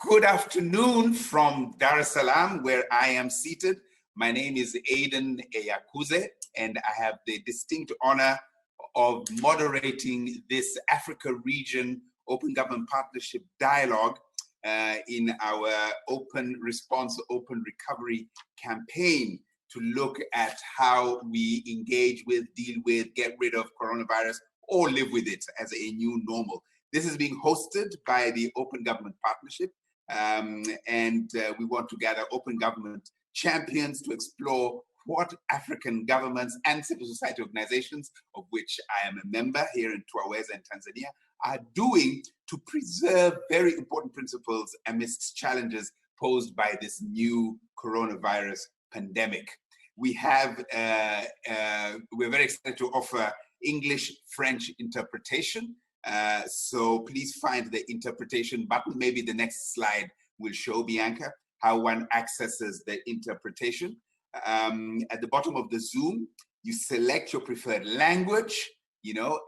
Good afternoon from Dar es Salaam, where I am seated. My name is Aiden Eyakuze, and I have the distinct honor of moderating this Africa Region Open Government Partnership Dialogue in our Open Response, Open Recovery campaign to look at how we engage with, deal with, get rid of coronavirus, or live with it as a new normal. This is being hosted by the Open Government Partnership, and we want to gather open government champions to explore what African governments and civil society organizations, of which I am a member here in Twaweza in Tanzania, are doing to preserve very important principles amidst challenges posed by this new coronavirus pandemic. We have, we're very excited to offer English-French interpretation. So please find the interpretation button. Maybe the next slide will show, Bianca, how one accesses the interpretation. At the bottom of the Zoom, you select your preferred language,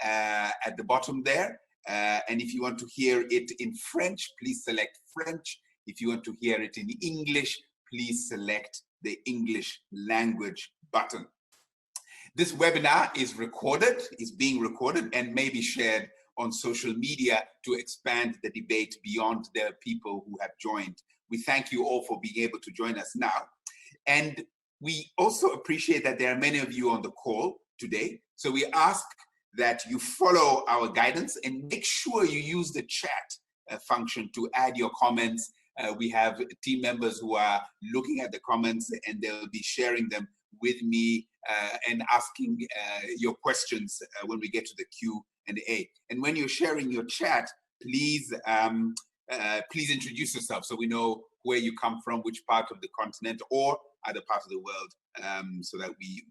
at the bottom there. And if you want to hear it in French, please select French. If you want to hear it in English, please select the English language button. This webinar is being recorded, and may be shared on social media to expand the debate beyond the people who have joined. We thank you all for being able to join us now. And we also appreciate that there are many of you on the call today. So we ask that you follow our guidance and make sure you use the chat function to add your comments. We have team members who are looking at the comments, and they'll be sharing them with me and asking your questions when we get to the Q&A. And when you're sharing your chat, please introduce yourself so we know where you come from, which part of the continent or other parts of the world, so that we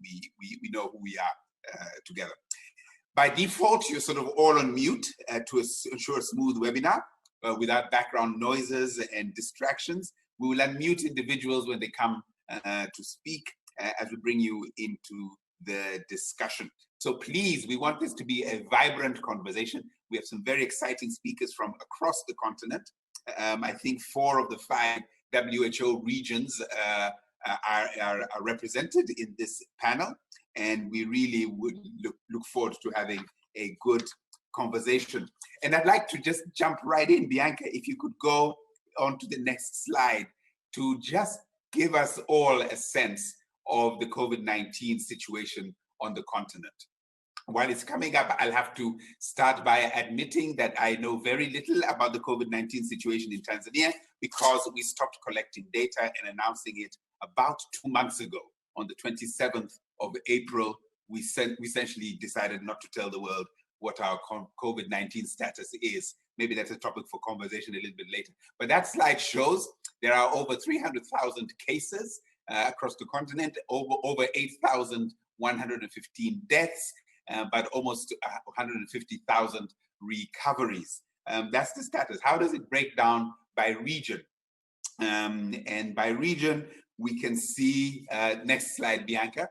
know who we are together. By default, you're sort of all on mute to ensure a smooth webinar without background noises and distractions. We will unmute individuals when they come to speak as we bring you into the discussion. So please, we want this to be a vibrant conversation. We have some very exciting speakers from across the continent. I think 4 of the 5 WHO regions are represented in this panel, and we really would look forward to having a good conversation. And I'd like to just jump right in. Bianca, if you could go on to the next slide to just give us all a sense of the COVID-19 situation on the continent. While it's coming up, I'll have to start by admitting that I know very little about the COVID-19 situation in Tanzania, because we stopped collecting data and announcing it about 2 months ago. On the 27th of April, we essentially decided not to tell the world what our COVID-19 status is. Maybe that's a topic for conversation a little bit later. But that slide shows there are over 300,000 cases across the continent, over 8,115 deaths, but almost 150,000 recoveries. That's the status. How does it break down by region? And by region, we can see, next slide, Bianca,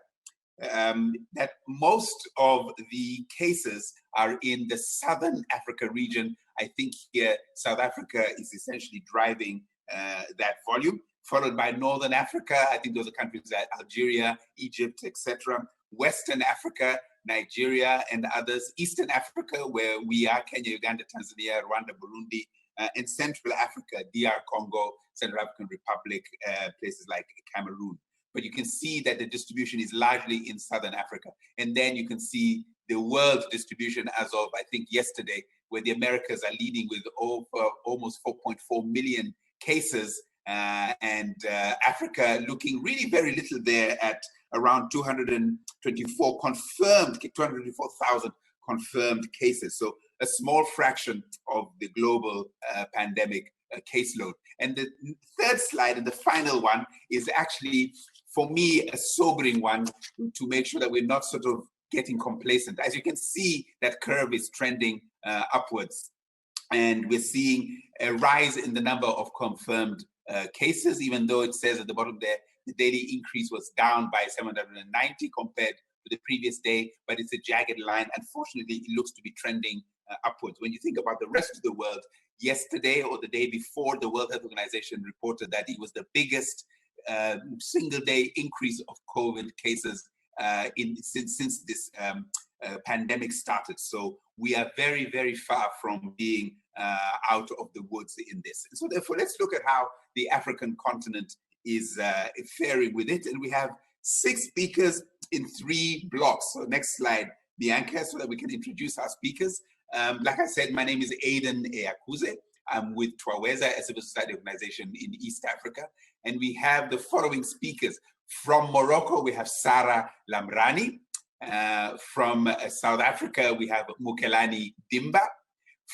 that most of the cases are in the Southern Africa region. I think here, South Africa is essentially driving that volume, followed by Northern Africa. I think those are countries like Algeria, Egypt, etc. Western Africa, Nigeria, and others. Eastern Africa, where we are, Kenya, Uganda, Tanzania, Rwanda, Burundi, and Central Africa, DR Congo, Central African Republic, places like Cameroon. But you can see that the distribution is largely in Southern Africa. And then you can see the world distribution as of, I think, yesterday, where the Americas are leading with almost 4.4 million cases, and Africa looking really very little there at around 224,000 confirmed cases. So a small fraction of the global pandemic caseload. And the third slide, and the final one, is actually, for me, a sobering one to make sure that we're not sort of getting complacent. As you can see, that curve is trending upwards. And we're seeing a rise in the number of confirmed cases, even though it says at the bottom there, the daily increase was down by 790 compared to the previous day, but it's a jagged line. Unfortunately, it looks to be trending upwards. When you think about the rest of the world, yesterday or the day before, the World Health Organization reported that it was the biggest single day increase of COVID cases since this pandemic started. So we are very, very far from being out of the woods in this. And so therefore, let's look at how the African continent is faring with it. And we have 6 speakers in 3 blocks. So next slide, Bianca, so that we can introduce our speakers. Like I said, my name is Aiden Eyakuze. I'm with Twaweza, a civil society organization in East Africa. And we have the following speakers. From Morocco, we have Sarah Lamrani. From South Africa, we have Mukelani Dimba.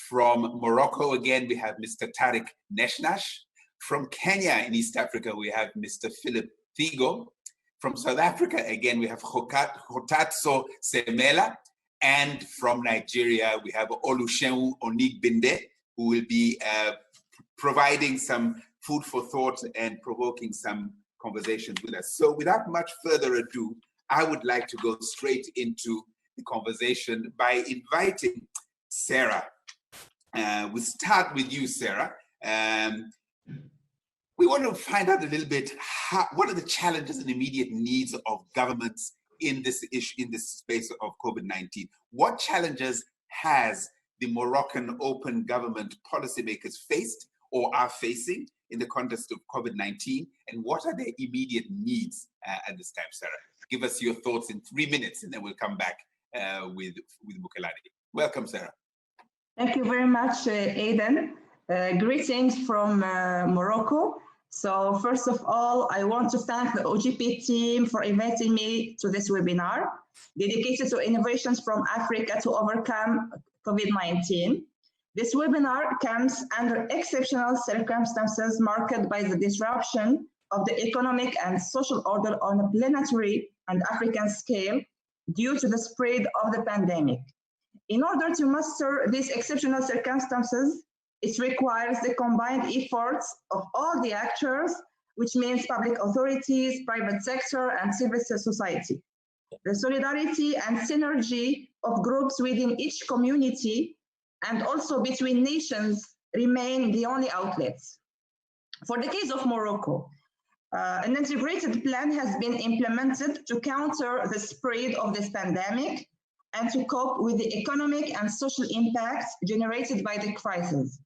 From Morocco, again, we have Mr. Tariq Neshnash. From Kenya in East Africa, we have Mr. Philip Thigo. From South Africa, again, we have Hotatso Semela. And from Nigeria, we have Oluseun Onigbinde, who will be providing some food for thought and provoking some conversations with us. So without much further ado, I would like to go straight into the conversation by inviting Sarah. We'll start with you, Sarah. We want to find out a little bit, what are the challenges and immediate needs of governments in this issue, in this space of COVID-19? What challenges has the Moroccan open government policymakers faced or are facing in the context of COVID-19? And what are their immediate needs at this time, Sarah? Give us your thoughts in 3 minutes, and then we'll come back with Mukelani. Welcome, Sarah. Thank you very much, Aiden. Greetings from Morocco. So first of all, I want to thank the OGP team for inviting me to this webinar dedicated to innovations from Africa to overcome COVID-19. This webinar comes under exceptional circumstances marked by the disruption of the economic and social order on a planetary and African scale due to the spread of the pandemic. In order to master these exceptional circumstances, it requires the combined efforts of all the actors, which means public authorities, private sector, and civil society. The solidarity and synergy of groups within each community and also between nations remain the only outlets. For the case of Morocco, an integrated plan has been implemented to counter the spread of this pandemic and to cope with the economic and social impacts generated by the crisis.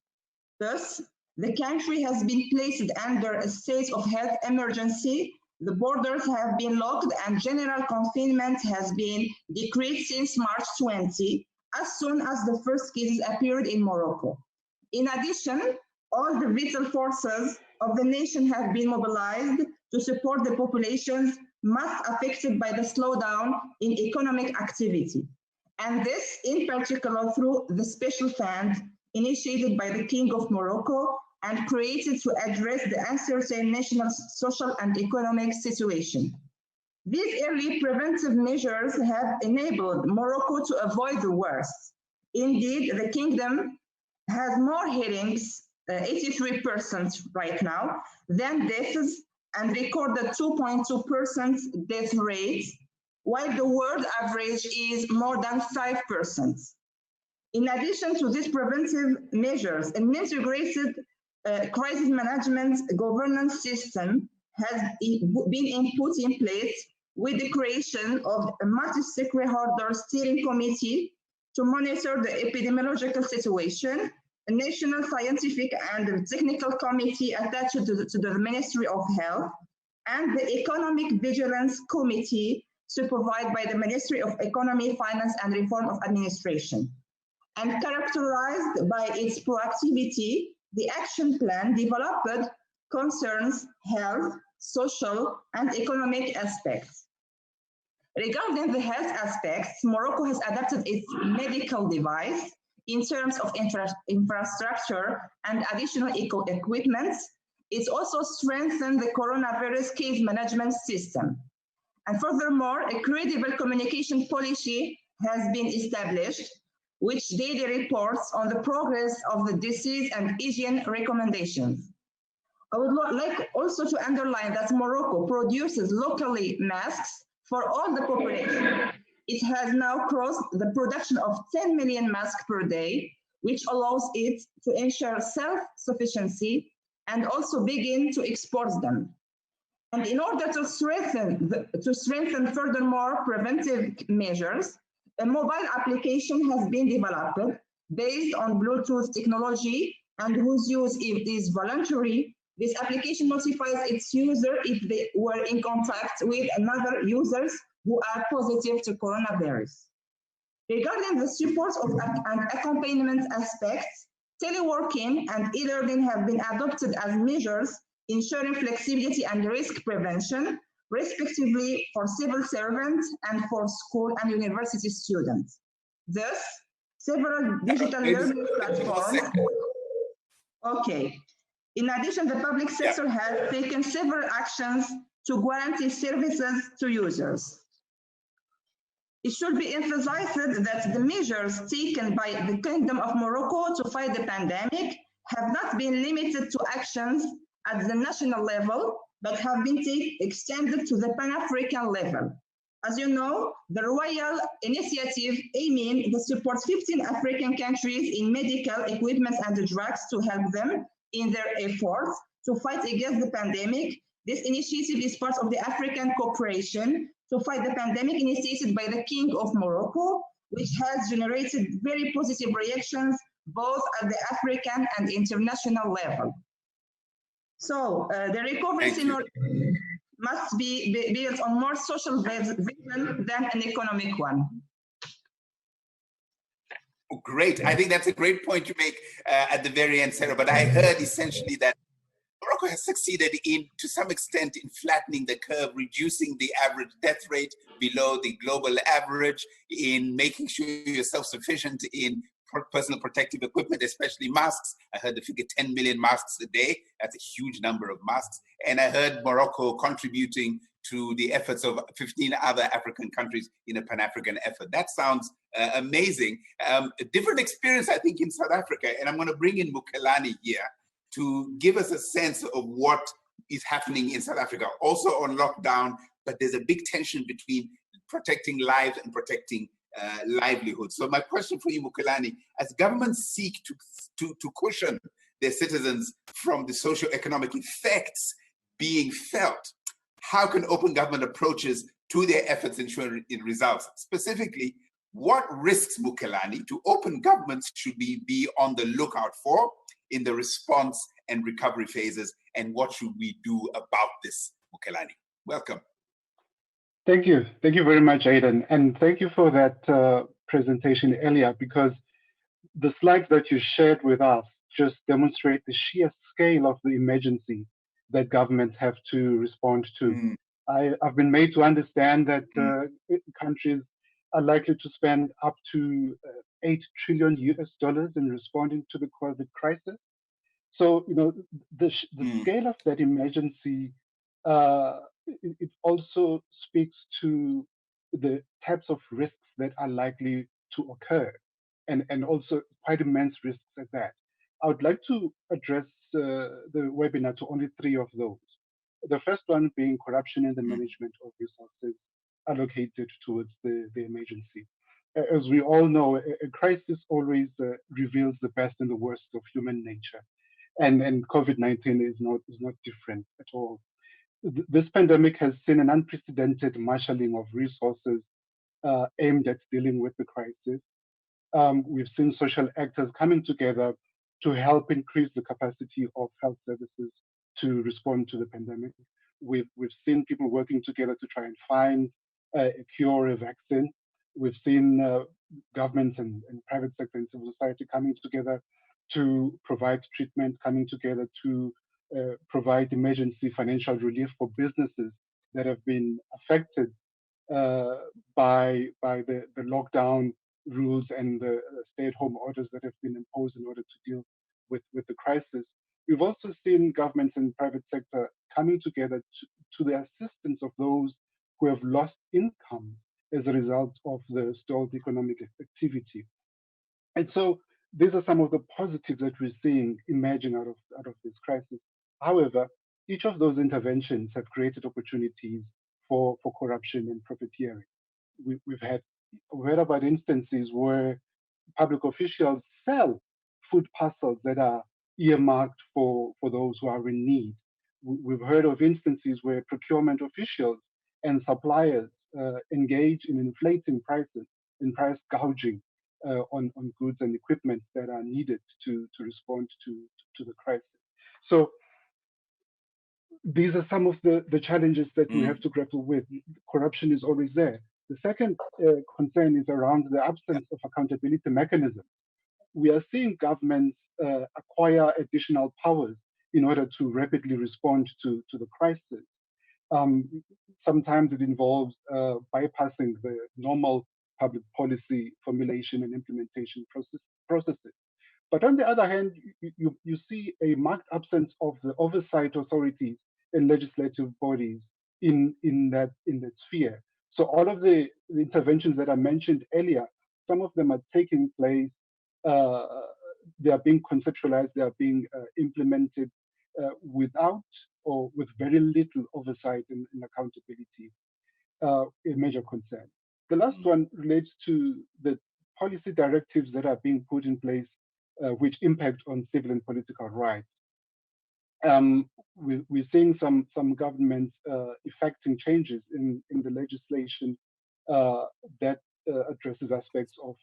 Thus, the country has been placed under a state of health emergency. The borders have been locked and general confinement has been decreed since March 20, as soon as the first cases appeared in Morocco. In addition, all the vital forces of the nation have been mobilized to support the populations most affected by the slowdown in economic activity. And this in particular through the special fund initiated by the King of Morocco and created to address the uncertain national social and economic situation. These early preventive measures have enabled Morocco to avoid the worst. Indeed, the kingdom has more hearings, 83% right now, than deaths, and recorded 2.2% death rate, while the world average is more than 5%. In addition to these preventive measures, an integrated crisis management governance system has been put in place with the creation of a multi-stakeholder steering committee to monitor the epidemiological situation, a national scientific and technical committee attached to the Ministry of Health, and the Economic Vigilance Committee supervised by the Ministry of Economy, Finance and Reform of Administration. And characterized by its proactivity, the action plan developed concerns health, social, and economic aspects. Regarding the health aspects, Morocco has adapted its medical device in terms of infrastructure and additional equipment. It's also strengthened the coronavirus case management system. And furthermore, a credible communication policy has been established, which daily reports on the progress of the disease and hygiene recommendations. I would like also to underline that Morocco produces locally masks for all the population. it has now crossed the production of 10 million masks per day, which allows it to ensure self-sufficiency and also begin to export them. And in order to strengthen furthermore preventive measures, a mobile application has been developed based on Bluetooth technology and whose use is voluntary. This application notifies its user if they were in contact with another users who are positive to coronavirus. Regarding the support of and accompaniment aspects, teleworking and e-learning have been adopted as measures ensuring flexibility and risk prevention, respectively for civil servants and for school and university students. Thus, several digital learning platforms. Okay. In addition, the public sector has taken several actions to guarantee services to users. It should be emphasized that the measures taken by the Kingdom of Morocco to fight the pandemic have not been limited to actions at the national level, but have been extended to the Pan-African level. As you know, the Royal Initiative aiming to support 15 African countries in medical equipment and drugs to help them in their efforts to fight against the pandemic. This initiative is part of the African cooperation to fight the pandemic initiated by the King of Morocco, which has generated very positive reactions both at the African and international level. So the recovery scenario must be built on more social vision than an economic one. Oh, great. I think that's a great point you make at the very end, Sarah. But I heard essentially that Morocco has succeeded to some extent in flattening the curve, reducing the average death rate below the global average, in making sure you're self-sufficient in personal protective equipment, especially masks. I heard the figure 10 million masks a day. That's a huge number of masks. And I heard Morocco contributing to the efforts of 15 other African countries in a Pan-African effort. That sounds amazing. A different experience, I think, in South Africa. And I'm going to bring in Mukelani here to give us a sense of what is happening in South Africa, also on lockdown, but there's a big tension between protecting lives and protecting livelihood. So my question for you, Mukelani, as governments seek to cushion their citizens from the socio-economic effects being felt, how can open government approaches to their efforts ensure results? Specifically, what risks, Mukelani, to open governments should we be on the lookout for in the response and recovery phases, and what should we do about this, Mukelani? Welcome. Thank you. Thank you very much, Aidan. And thank you for that presentation earlier, because the slides that you shared with us just demonstrate the sheer scale of the emergency that governments have to respond to. I've been made to understand that countries are likely to spend up to $8 trillion in responding to the COVID crisis. So, you know, the scale of that emergency, it also speaks to the types of risks that are likely to occur, and also quite immense risks at that. I would like to address the webinar to only 3 of those. The first one being corruption in the management of resources allocated towards the emergency. As we all know, a crisis always reveals the best and the worst of human nature. And COVID-19 is not different at all. This pandemic has seen an unprecedented marshalling of resources aimed at dealing with the crisis. We've seen social actors coming together to help increase the capacity of health services to respond to the pandemic. We've seen people working together to try and find a cure or a vaccine. We've seen governments and private sector and civil society coming together to provide treatment, coming together to provide emergency financial relief for businesses that have been affected by the lockdown rules and the stay-at-home orders that have been imposed in order to deal with the crisis. We've also seen governments and private sector coming together to the assistance of those who have lost income as a result of the stalled economic activity. And so these are some of the positives that we're seeing emerging out of this crisis. However, each of those interventions have created opportunities for corruption and profiteering. We've had we heard about instances where public officials sell food parcels that are earmarked for those who are in need. We've heard of instances where procurement officials and suppliers engage in inflating prices and price gouging on goods and equipment that are needed to respond to the crisis. So these are some of the challenges that we have to grapple with. Corruption is always there. The second concern is around the absence of accountability mechanisms. We are seeing governments acquire additional powers in order to rapidly respond to the crisis. Sometimes it involves bypassing the normal public policy formulation and implementation processes. But on the other hand, you see a marked absence of the oversight authorities and legislative bodies in that sphere. So all of the interventions that I mentioned earlier, some of them are taking place, they are being conceptualized, they are being implemented without or with very little oversight and accountability, a major concern. The last one relates to the policy directives that are being put in place which impact on civil and political rights. We're seeing some governments effecting changes in the legislation that addresses aspects of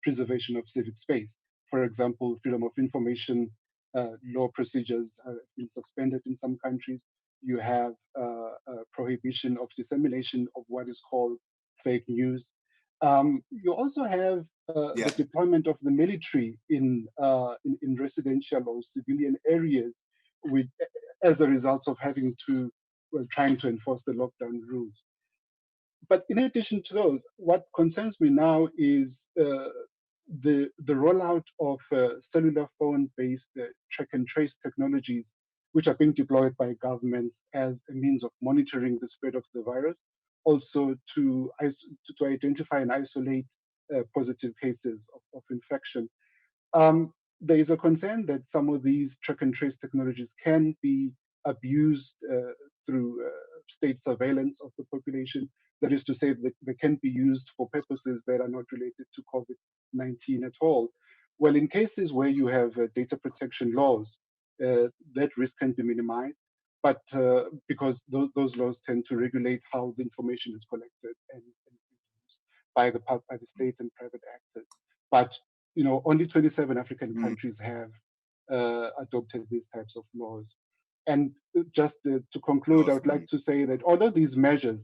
preservation of civic space. For example, freedom of information law procedures have been suspended in some countries. You have prohibition of dissemination of what is called fake news. You also have the deployment of the military in residential or civilian areas as a result of having to, trying to enforce the lockdown rules. But in addition to those, what concerns me now is the rollout of cellular phone-based track and trace technologies, which are being deployed by governments as a means of monitoring the spread of the virus, also to identify and isolate positive cases of infection. There is a concern that some of these track and trace technologies can be abused through state surveillance of the population. That is to say that they can be used for purposes that are not related to COVID-19 at all. Well, in cases where you have data protection laws, that risk can be minimized, but because those laws tend to regulate how the information is collected and used by the state and private actors. But only 27 African countries have adopted these types of laws. And just to conclude, I would like to say that all of these measures,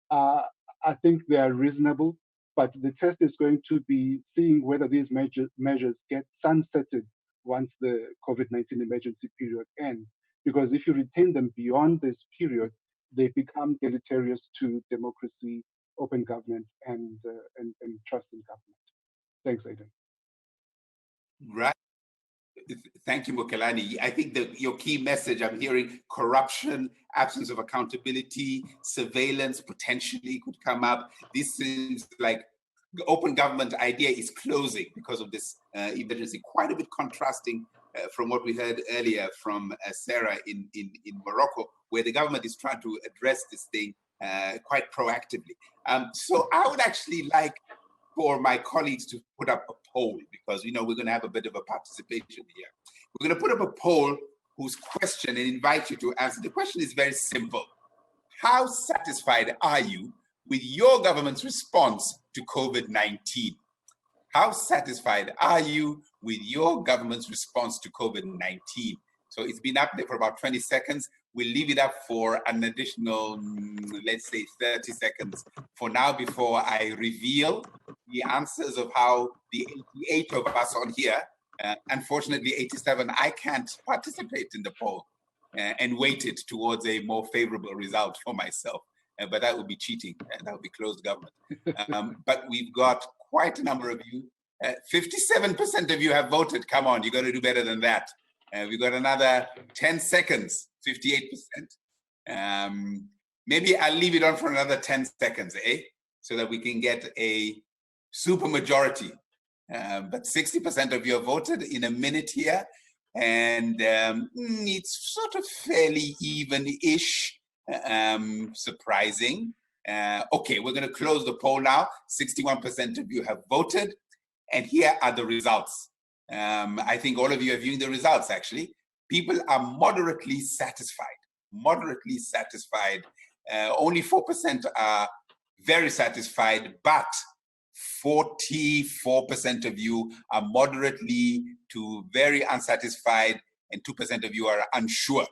I think they are reasonable, but the test is going to be seeing whether these measures get sunsetted once the COVID-19 emergency period ends. Because if you retain them beyond this period, they become deleterious to democracy, open government, and trust in government. Thanks, Aidan. Right. Thank you, Mokelani. I think that your key message I'm hearing: corruption, absence of accountability, surveillance potentially could come up. This seems like the open government idea is closing because of this emergency, quite a bit contrasting from what we heard earlier from Sarah in Morocco, where the government is trying to address this thing quite proactively. So I would actually like for my colleagues to put up a poll, because we're going to have a bit of a participation here. We're going to put up a poll whose question, and invite you to answer. The question is very simple. How satisfied are you with your government's response to COVID-19? How satisfied are you with your government's response to COVID-19? So it's been up there for about 20 seconds. We'll leave it up for an additional, let's say 30 seconds for now before I reveal the answers of how the 88 of us on here, unfortunately 87, I can't participate in the poll and weight it towards a more favorable result for myself. But that would be cheating, and that would be closed government. But we've got quite a number of you. 57% of you have voted. Come on, you got to do better than that. We've got another 10 seconds, 58%. Maybe I'll leave it on for another 10 seconds, so that we can get a super majority. But 60% of you have voted in a minute here, and it's sort of fairly even-ish. Surprising. Okay, we're going to close the poll now. 61% of you have voted, and here are the results. I think all of you are viewing the results, actually. People are moderately satisfied. Moderately satisfied. Only 4% are very satisfied, but 44% of you are moderately to very unsatisfied, and 2% of you are unsure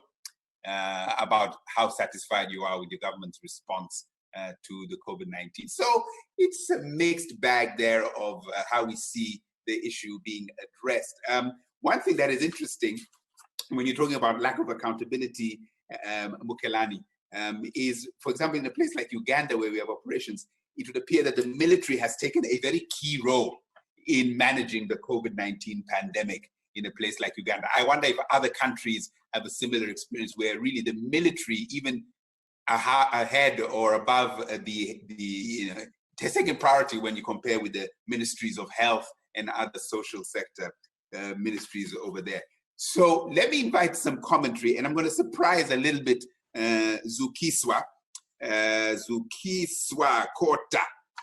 about how satisfied you are with your government's response to the COVID-19. So it's a mixed bag there of how we see the issue being addressed. One thing that is interesting when you're talking about lack of accountability, Mukelani, is, for example, in a place like Uganda where we have operations, it would appear that the military has taken a very key role in managing the COVID-19 pandemic in a place like Uganda. I wonder if other countries have a similar experience where really the military, even ahead or above the second priority when you compare with the ministries of health and other social sector ministries over there. So let me invite some commentary, and I'm going to surprise a little bit Zukiswa Kota,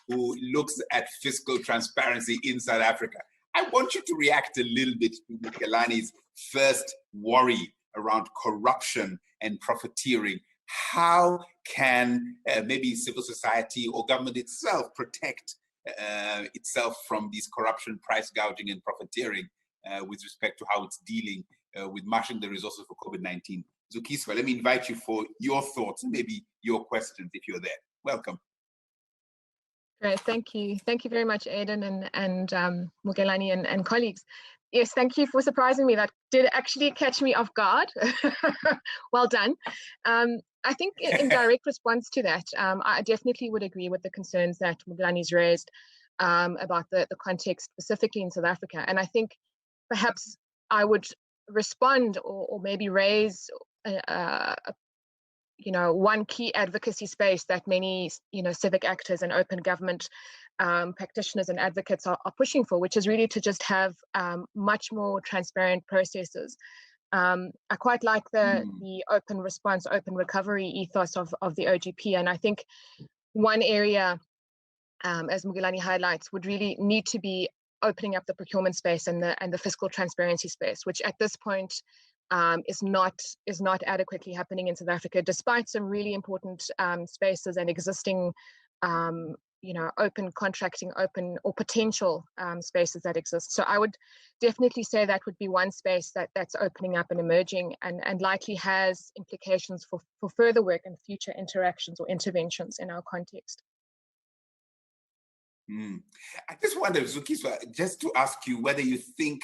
who looks at fiscal transparency in South Africa. I want you to react a little bit to Mukelani's first worry around corruption and profiteering. How can maybe civil society or government itself protect itself from these corruption, price gouging, and profiteering with respect to how it's dealing with marshalling the resources for COVID-19? Zukiswa, let me invite you for your thoughts and maybe your questions if you're there. Welcome. Great, thank you. Thank you very much, Aidan and Mukelani and colleagues. Yes, thank you for surprising me. That did actually catch me off guard. Well done. I think in direct response to that, I definitely would agree with the concerns that Mukelani's raised about the context specifically in South Africa. And I think perhaps I would respond or maybe raise one key advocacy space that many civic actors and open government practitioners and advocates are pushing for, which is really to just have much more transparent processes. I quite like the open response, open recovery ethos of the OGP, and I think one area, as Mukelani highlights, would really need to be opening up the procurement space and the fiscal transparency space, which at this point is not adequately happening in South Africa, despite some really important spaces and existing open contracting, open or potential spaces that exist. So I would definitely say that would be one space that's opening up and emerging, and likely has implications for further work and future interactions or interventions in our context. I just wonder, Zukiswa, just to ask you whether you think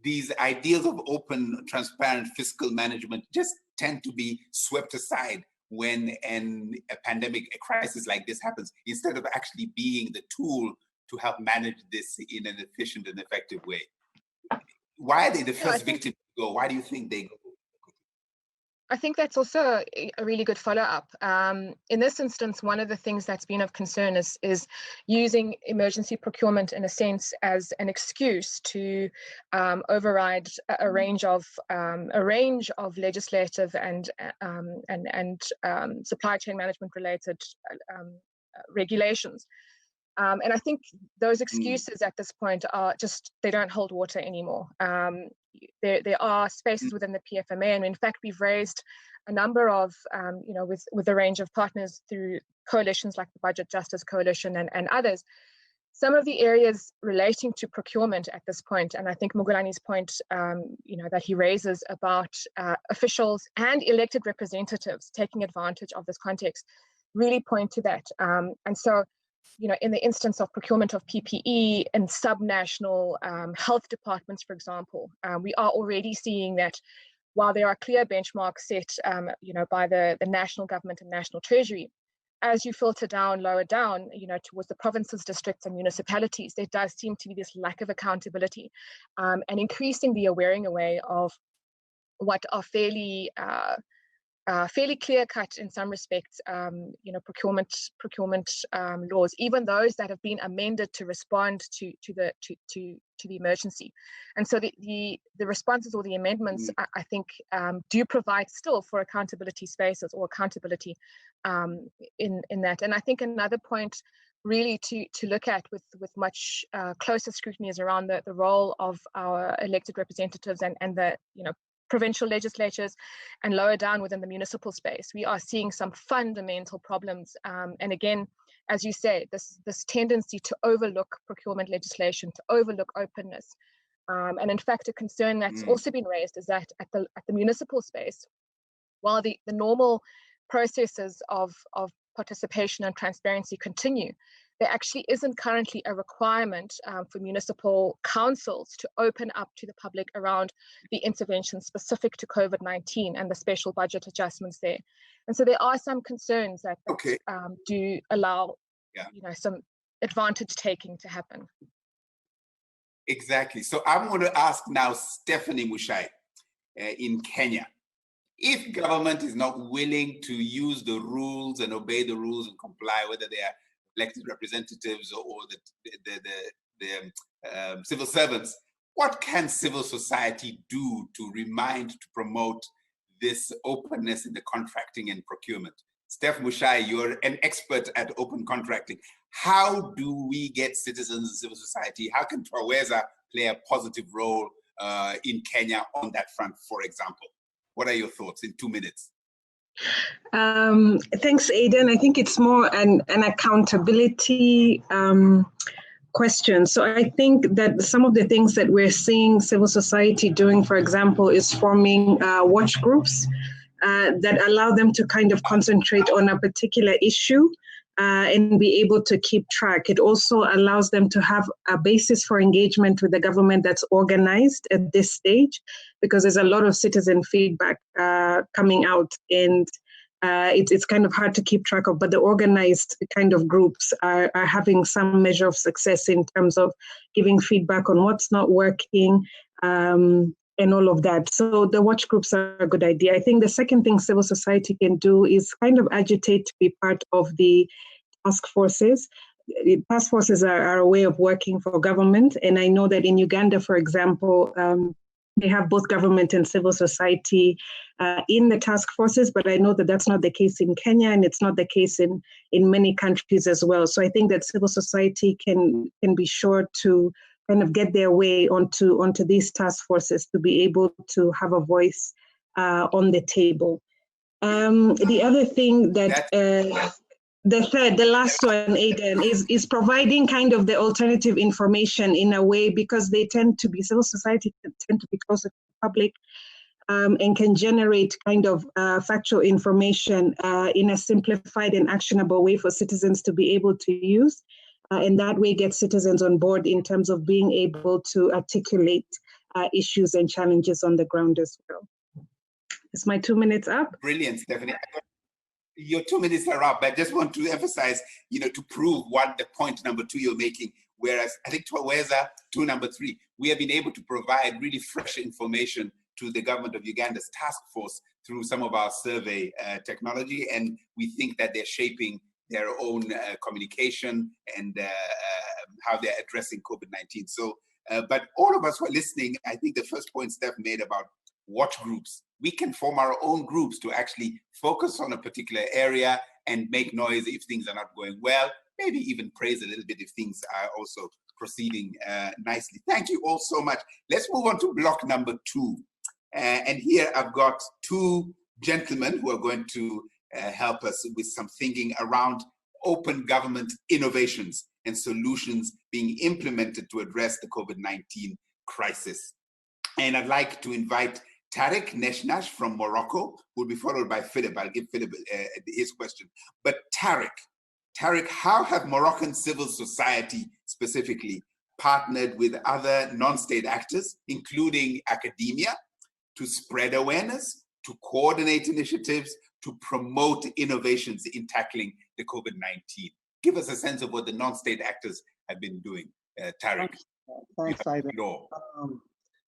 these ideas of open, transparent fiscal management just tend to be swept aside when a pandemic, a crisis like this happens, instead of actually being the tool to help manage this in an efficient and effective way. Why are they the first victim to go? Why do you think they go? I think that's also a really good follow-up. In this instance, one of the things that's been of concern is using emergency procurement in a sense as an excuse to override a range of legislative and supply chain management related regulations. And I think those excuses at this point are just, they don't hold water anymore. There are spaces within the PFMA, and in fact, we've raised a number of, with a range of partners through coalitions like the Budget Justice Coalition and others, some of the areas relating to procurement at this point, and I think Mukelani's point, that he raises about officials and elected representatives taking advantage of this context, really point to that. And so, in the instance of procurement of PPE and subnational health departments, for example, we are already seeing that while there are clear benchmarks set, by the national government and national treasury, as you filter down, lower down, towards the provinces, districts, and municipalities, there does seem to be this lack of accountability and increasingly a wearing away of what are fairly fairly clear-cut in some respects, procurement laws, even those that have been amended to respond to the emergency. And so the responses or the amendments, I think, do provide still for accountability spaces or accountability in that. And I think another point really to look at with much closer scrutiny is around the role of our elected representatives and the provincial legislatures and lower down within the municipal space. We are seeing some fundamental problems. And again, as you say, this tendency to overlook procurement legislation, to overlook openness. And in fact, a concern that's also been raised is that at the municipal space, while the normal processes of participation and transparency continue, there actually isn't currently a requirement for municipal councils to open up to the public around the intervention specific to COVID-19 and the special budget adjustments there. And so there are some concerns that do allow some advantage taking to happen. Exactly. So I'm going to ask now Stephanie Muchai in Kenya. If government is not willing to use the rules and obey the rules and comply, whether they are elected representatives or the civil servants, what can civil society do to remind, to promote this openness in the contracting and procurement? Steph Muchai, you're an expert at open contracting. How do we get citizens and civil society? How can Twaweza play a positive role in Kenya on that front, for example? What are your thoughts in 2 minutes? Thanks, Aidan. I think it's more an accountability question. So I think that some of the things that we're seeing civil society doing, for example, is forming watch groups that allow them to kind of concentrate on a particular issue and be able to keep track. It also allows them to have a basis for engagement with the government that's organized at this stage, because there's a lot of citizen feedback coming out, and it's kind of hard to keep track of, but the organized kind of groups are having some measure of success in terms of giving feedback on what's not working and all of that. So the watch groups are a good idea. I think the second thing civil society can do is kind of agitate to be part of the task forces. Task forces are a way of working for government. And I know that in Uganda, for example, they have both government and civil society in the task forces, but I know that that's not the case in Kenya, and it's not the case in many countries as well. So I think that civil society can be sure to kind of get their way onto these task forces to be able to have a voice on the table. The other thing that the last one, Aidan, is providing kind of the alternative information in a way, because they civil society tend to be closer to the public and can generate kind of factual information in a simplified and actionable way for citizens to be able to use. And that way get citizens on board in terms of being able to articulate issues and challenges on the ground as well. Is my 2 minutes up? Brilliant, Stephanie. Your 2 minutes are up. I just want to emphasize, to prove what the point number 2 you're making. Whereas I think Twaweza, number 3, we have been able to provide really fresh information to the government of Uganda's task force through some of our survey technology. And we think that they're shaping their own communication and how they're addressing COVID-19. So, but all of us who are listening, I think the first point Steph made about watch groups, we can form our own groups to actually focus on a particular area and make noise if things are not going well, maybe even praise a little bit if things are also proceeding nicely. Thank you all so much. Let's move on to block number 2. And here I've got 2 gentlemen who are going to help us with some thinking around open government innovations and solutions being implemented to address the COVID-19 crisis. And I'd like to invite Tariq Neshnash from Morocco, who will be followed by Philip. I'll give Philip his question. But Tariq, how have Moroccan civil society specifically partnered with other non-state actors, including academia, to spread awareness, to coordinate initiatives, to promote innovations in tackling the COVID-19? Give us a sense of what the non-state actors have been doing, Tariq. Thanks, Aidan.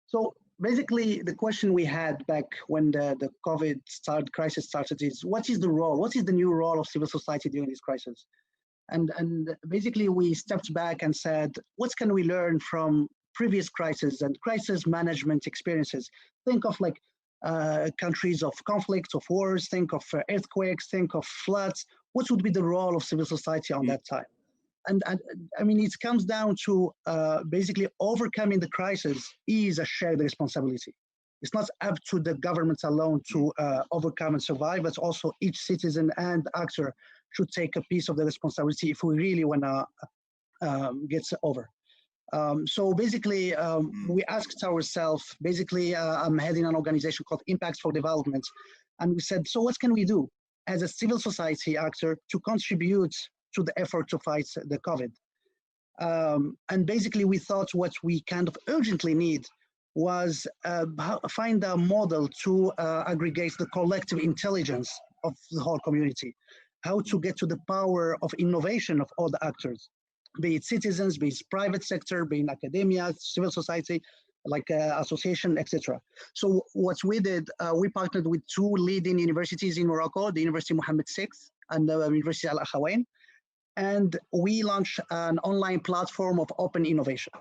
So basically, the question we had back when the COVID crisis started is, what is the role? What is the new role of civil society during this crisis? And basically, we stepped back and said, what can we learn from previous crises and crisis management experiences? Think of like countries of conflicts, of wars, think of earthquakes, think of floods. What would be the role of civil society on that time? And I mean, it comes down to basically overcoming the crisis is a shared responsibility. It's not up to the governments alone to overcome and survive, but also each citizen and actor should take a piece of the responsibility if we really want to get over. So basically, we asked ourselves, basically, I'm heading an organization called Impacts for Development, and we said, so what can we do as a civil society actor to contribute to the effort to fight the COVID? And basically, we thought what we kind of urgently need was find a model to aggregate the collective intelligence of the whole community, how to get to the power of innovation of all the actors, be it citizens, be it private sector, be it academia, civil society, like association, etc. So what we did, we partnered with two leading universities in Morocco, the University Mohammed VI and the University Al Akhawain, and we launched an online platform of open innovation.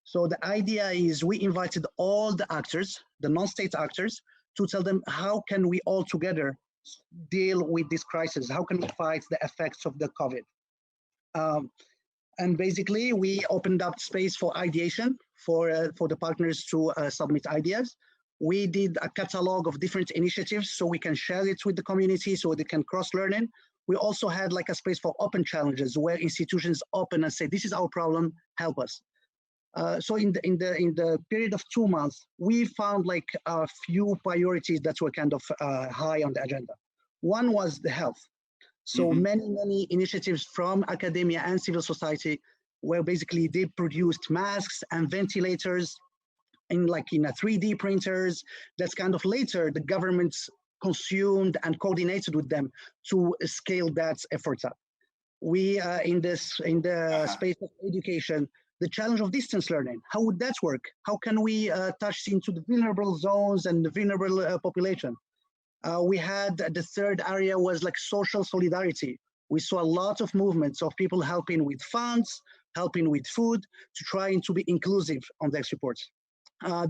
So the idea is we invited all the actors, the non-state actors, to tell them how can we all together deal with this crisis? How can we fight the effects of the COVID? And basically, we opened up space for ideation for the partners to submit ideas. We did a catalog of different initiatives so we can share it with the community so they can cross-learning. We also had like a space for open challenges where institutions open and say, this is our problem, help us. So in the period of 2 months, we found like a few priorities that were kind of high on the agenda. One was the health. So many initiatives from academia and civil society where basically they produced masks and ventilators in a 3D printers. That's kind of later the governments consumed and coordinated with them to scale that effort up. We in the space of education, the challenge of distance learning, how would that work? How can we touch into the vulnerable zones and the vulnerable population? We had the third area was like social solidarity. We saw a lot of movements of people helping with funds, helping with food, to trying to be inclusive on their supports.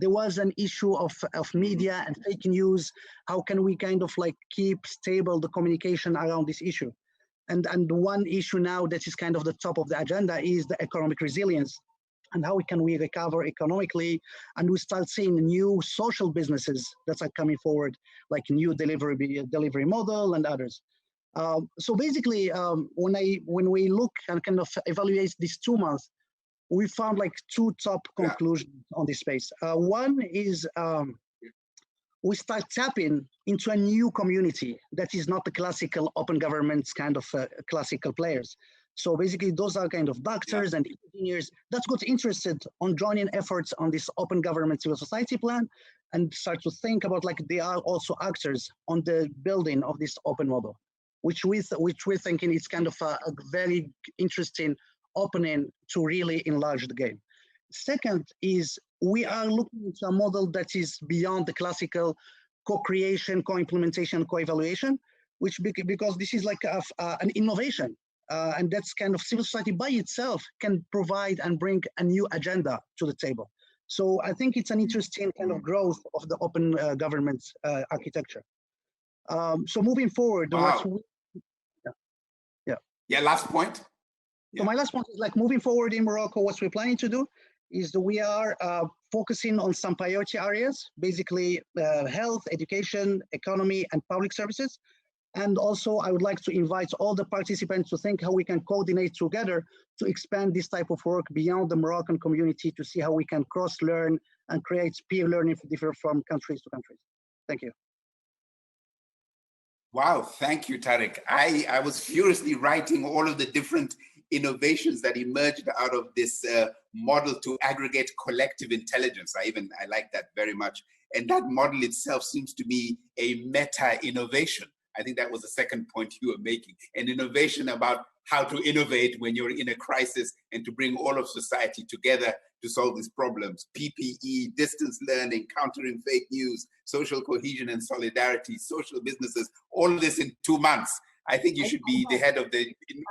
There was an issue of media and fake news. How can we kind of like keep stable the communication around this issue? And one issue now that is kind of the top of the agenda is the economic resilience and how can we recover economically. And we start seeing new social businesses that are coming forward, like new delivery model and others. So basically, when we look and kind of evaluate these 2 months, we found like two top conclusions on this space. One is we start tapping into a new community that is not the classical open governments kind of classical players. So basically those are kind of doctors and engineers that got interested on joining efforts on this open government civil society plan and start to think about like they are also actors on the building of this open model, which we're thinking is kind of a very interesting opening to really enlarge the game. Second is we are looking into a model that is beyond the classical co-creation, co-implementation, co-evaluation, which because this is like an innovation. And that's kind of civil society by itself can provide and bring a new agenda to the table. So I think it's an interesting kind of growth of the open government architecture. So moving forward, last point. So my last point is like moving forward in Morocco, what we're planning to do is that we are focusing on some priority areas, basically health, education, economy, and public services. And also I would like to invite all the participants to think how we can coordinate together to expand this type of work beyond the Moroccan community to see how we can cross-learn and create peer learning from countries to countries. Thank you. Wow, thank you, Tariq. I was furiously writing all of the different innovations that emerged out of this model to aggregate collective intelligence. I like that very much. And that model itself seems to be a meta innovation. I think that was the second point you were making. And innovation about how to innovate when you're in a crisis and to bring all of society together to solve these problems. PPE, distance learning, countering fake news, social cohesion and solidarity, social businesses, all of this in 2 months. I think you should be the head of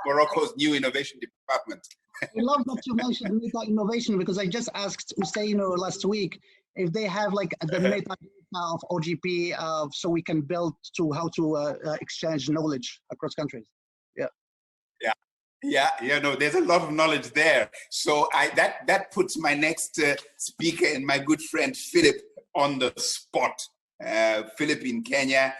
Morocco's new innovation department. I love that you mentioned meta innovation, because I just asked Usaino last week if they have like the meta of OGP, so we can build to how to exchange knowledge across countries. No, there's a lot of knowledge there. So that puts my next speaker and my good friend Philip on the spot. Philip in Kenya,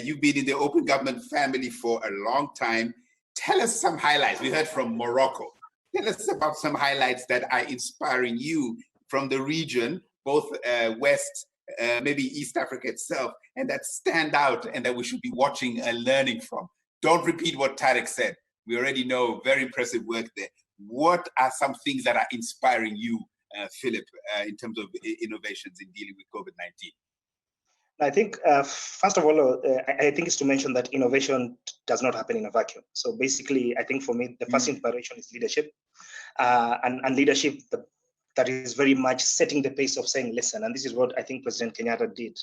you've been in the open government family for a long time. Tell us some highlights. We heard from Morocco. Tell us about some highlights that are inspiring you from the region, both West, maybe East Africa itself, and that stand out and that we should be watching and learning from. Don't repeat what Tarek said. We already know, very impressive work there. What are some things that are inspiring you, Philip, in terms of innovations in dealing with COVID-19? I think, first of all, I think it's to mention that innovation does not happen in a vacuum. So basically, I think for me, the first inspiration is leadership. And leadership that is very much setting the pace of saying, listen, and this is what I think President Kenyatta did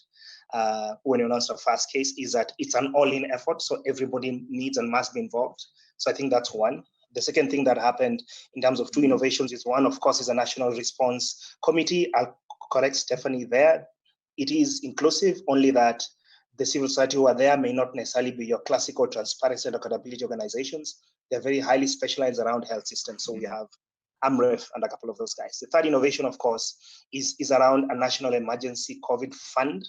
when he announced our first case, is that it's an all-in effort. So everybody needs and must be involved. So I think that's one. The second thing that happened in terms of two innovations is one, of course, is a national response committee. I'll correct Stephanie there. It is inclusive, only that the civil society who are there may not necessarily be your classical transparency and accountability organizations. They're very highly specialized around health systems. So we have AMREF and a couple of those guys. The third innovation, of course, is around a national emergency COVID fund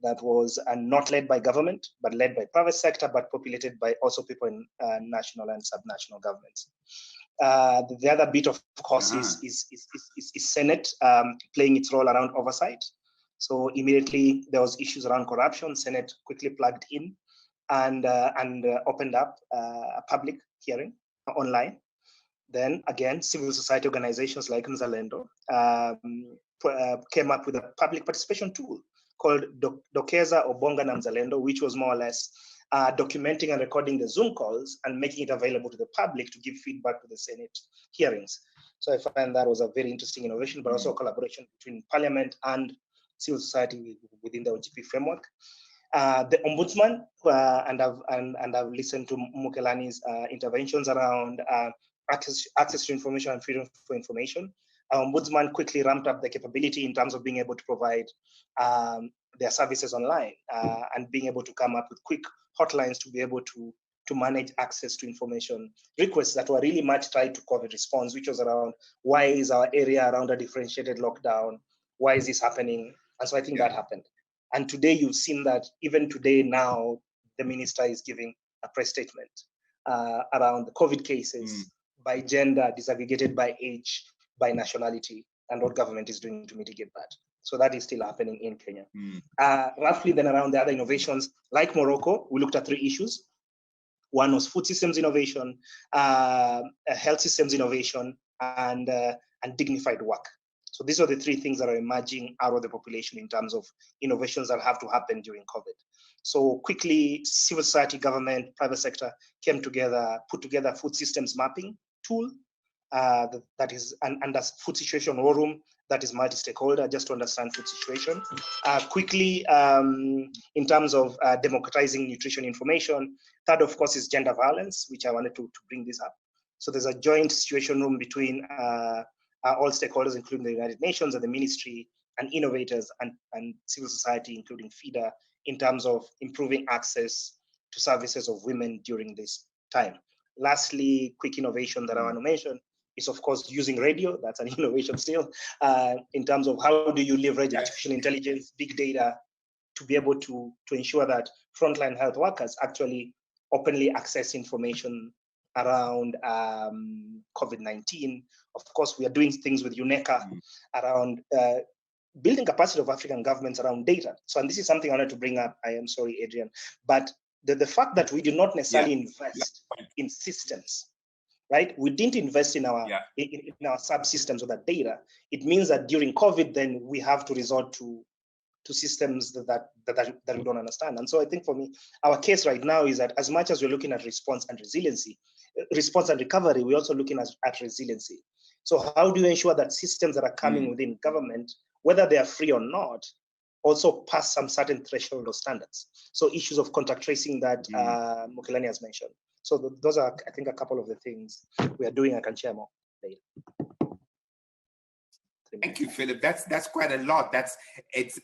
that was not led by government, but led by private sector, but populated by also people in national and subnational governments. The other bit, of course, is Senate playing its role around oversight. So immediately there was issues around corruption. Senate quickly plugged in and opened up a public hearing online. Then again, civil society organizations like Mzalendo came up with a public participation tool called Dokeza Obonga na Mzalendo, which was more or less documenting and recording the Zoom calls and making it available to the public to give feedback to the Senate hearings. So I find that was a very interesting innovation, but also a collaboration between Parliament and civil society within the OGP framework. The Ombudsman, and I've listened to Mukelani's interventions around access to information and freedom for information. Our Ombudsman quickly ramped up the capability in terms of being able to provide their services online and being able to come up with quick hotlines to be able to manage access to information requests that were really much tied to COVID response, which was around why is our area around a differentiated lockdown? Why is this happening? And so I think that happened. And today you've seen that even today now, the minister is giving a press statement around the COVID cases by gender, disaggregated by age, by nationality, and what government is doing to mitigate that. So that is still happening in Kenya. Roughly then around the other innovations, like Morocco, we looked at 3 issues. One was food systems innovation, health systems innovation, and dignified work. So these are the 3 things that are emerging out of the population in terms of innovations that have to happen during COVID. So quickly, civil society, government, private sector came together, put together a food systems mapping tool that is under food situation war room that is multi-stakeholder, just to understand food situation. Quickly, in terms of democratizing nutrition information. Third, of course, is gender violence, which I wanted to bring this up. So there's a joint situation room between all stakeholders, including the United Nations and the ministry and innovators and civil society, including FIDA, in terms of improving access to services of women during this time. Lastly, quick innovation that I want to mention is, of course, using radio. That's an innovation still, in terms of how do you leverage artificial intelligence, big data, to be able to ensure that frontline health workers actually openly access information around COVID-19. Of course, we are doing things with UNECA around building capacity of African governments around data. So, and this is something I wanted to bring up. I am sorry, Adrian, but the fact that we did not necessarily invest in systems, right? We didn't invest in our in our subsystems of that data. It means that during COVID, then we have to resort to to systems that we don't understand. And so I think for me, our case right now is that as much as we're looking at response and resiliency, response and recovery, we're also looking at resiliency. So how do you ensure that systems that are coming within government, whether they are free or not, also pass some certain threshold of standards? So issues of contact tracing that Mukelani has mentioned. So those are, I think, a couple of the things we are doing. I can share more later. Thank you, Philip. That's quite a lot. It's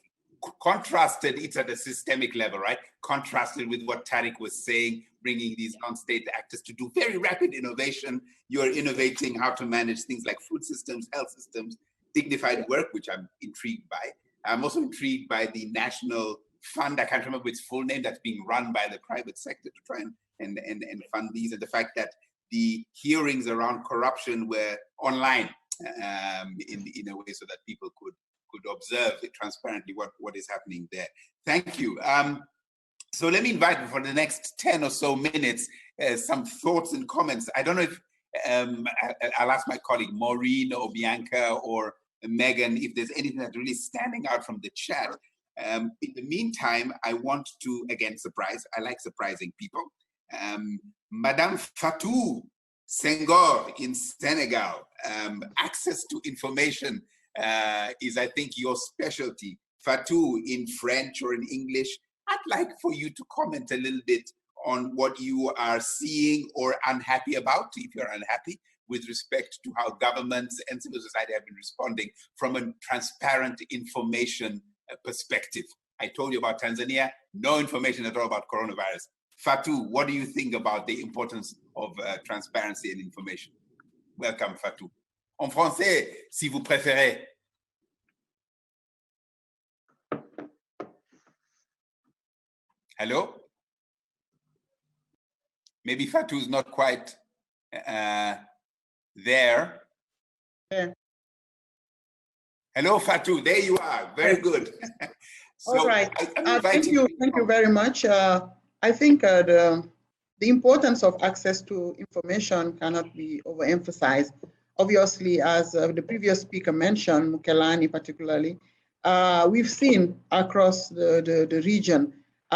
contrasted. It's at a systemic level, right? Contrasted with what Tariq was saying, bringing these non-state actors to do very rapid innovation. You're innovating how to manage things like food systems, health systems, dignified work, which I'm intrigued by. I'm also intrigued by the national fund. I can't remember its full name, that's being run by the private sector to try and fund these, and the fact that the hearings around corruption were online in a way so that people could observe transparently what is happening there. Thank you. So let me invite for the next 10 or so minutes some thoughts and comments. I don't know if I'll ask my colleague Maureen or Bianca or Megan if there's anything that's really standing out from the chat. In the meantime, I want to, again, surprise. I like surprising people. Madame Fatou Senghor in Senegal, access to information is, I think, your specialty. Fatou, in French or in English, I'd like for you to comment a little bit on what you are seeing or unhappy about, if you're unhappy, with respect to how governments and civil society have been responding from a transparent information perspective. I told you about Tanzania, no information at all about coronavirus. Fatou, what do you think about the importance of transparency and information? Welcome, Fatou. En français, si vous préférez. Hello? Maybe Fatou's not quite there. Yeah. Hello, Fatou. There you are. Very good. So all right. Thank you very much. I think the importance of access to information cannot be overemphasized. Obviously, as the previous speaker mentioned, Mukelani particularly, we've seen across the region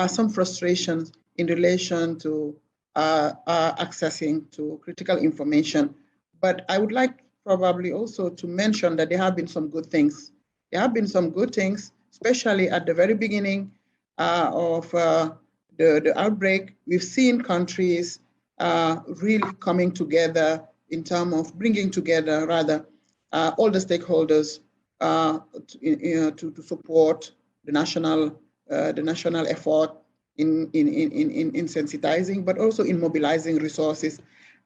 some frustrations in relation to accessing to critical information. But I would like probably also to mention that there have been some good things. There have been some good things, especially at the very beginning of the outbreak. We've seen countries really coming together in terms of bringing together, rather, all the stakeholders to support the national effort in sensitizing, but also in mobilizing resources.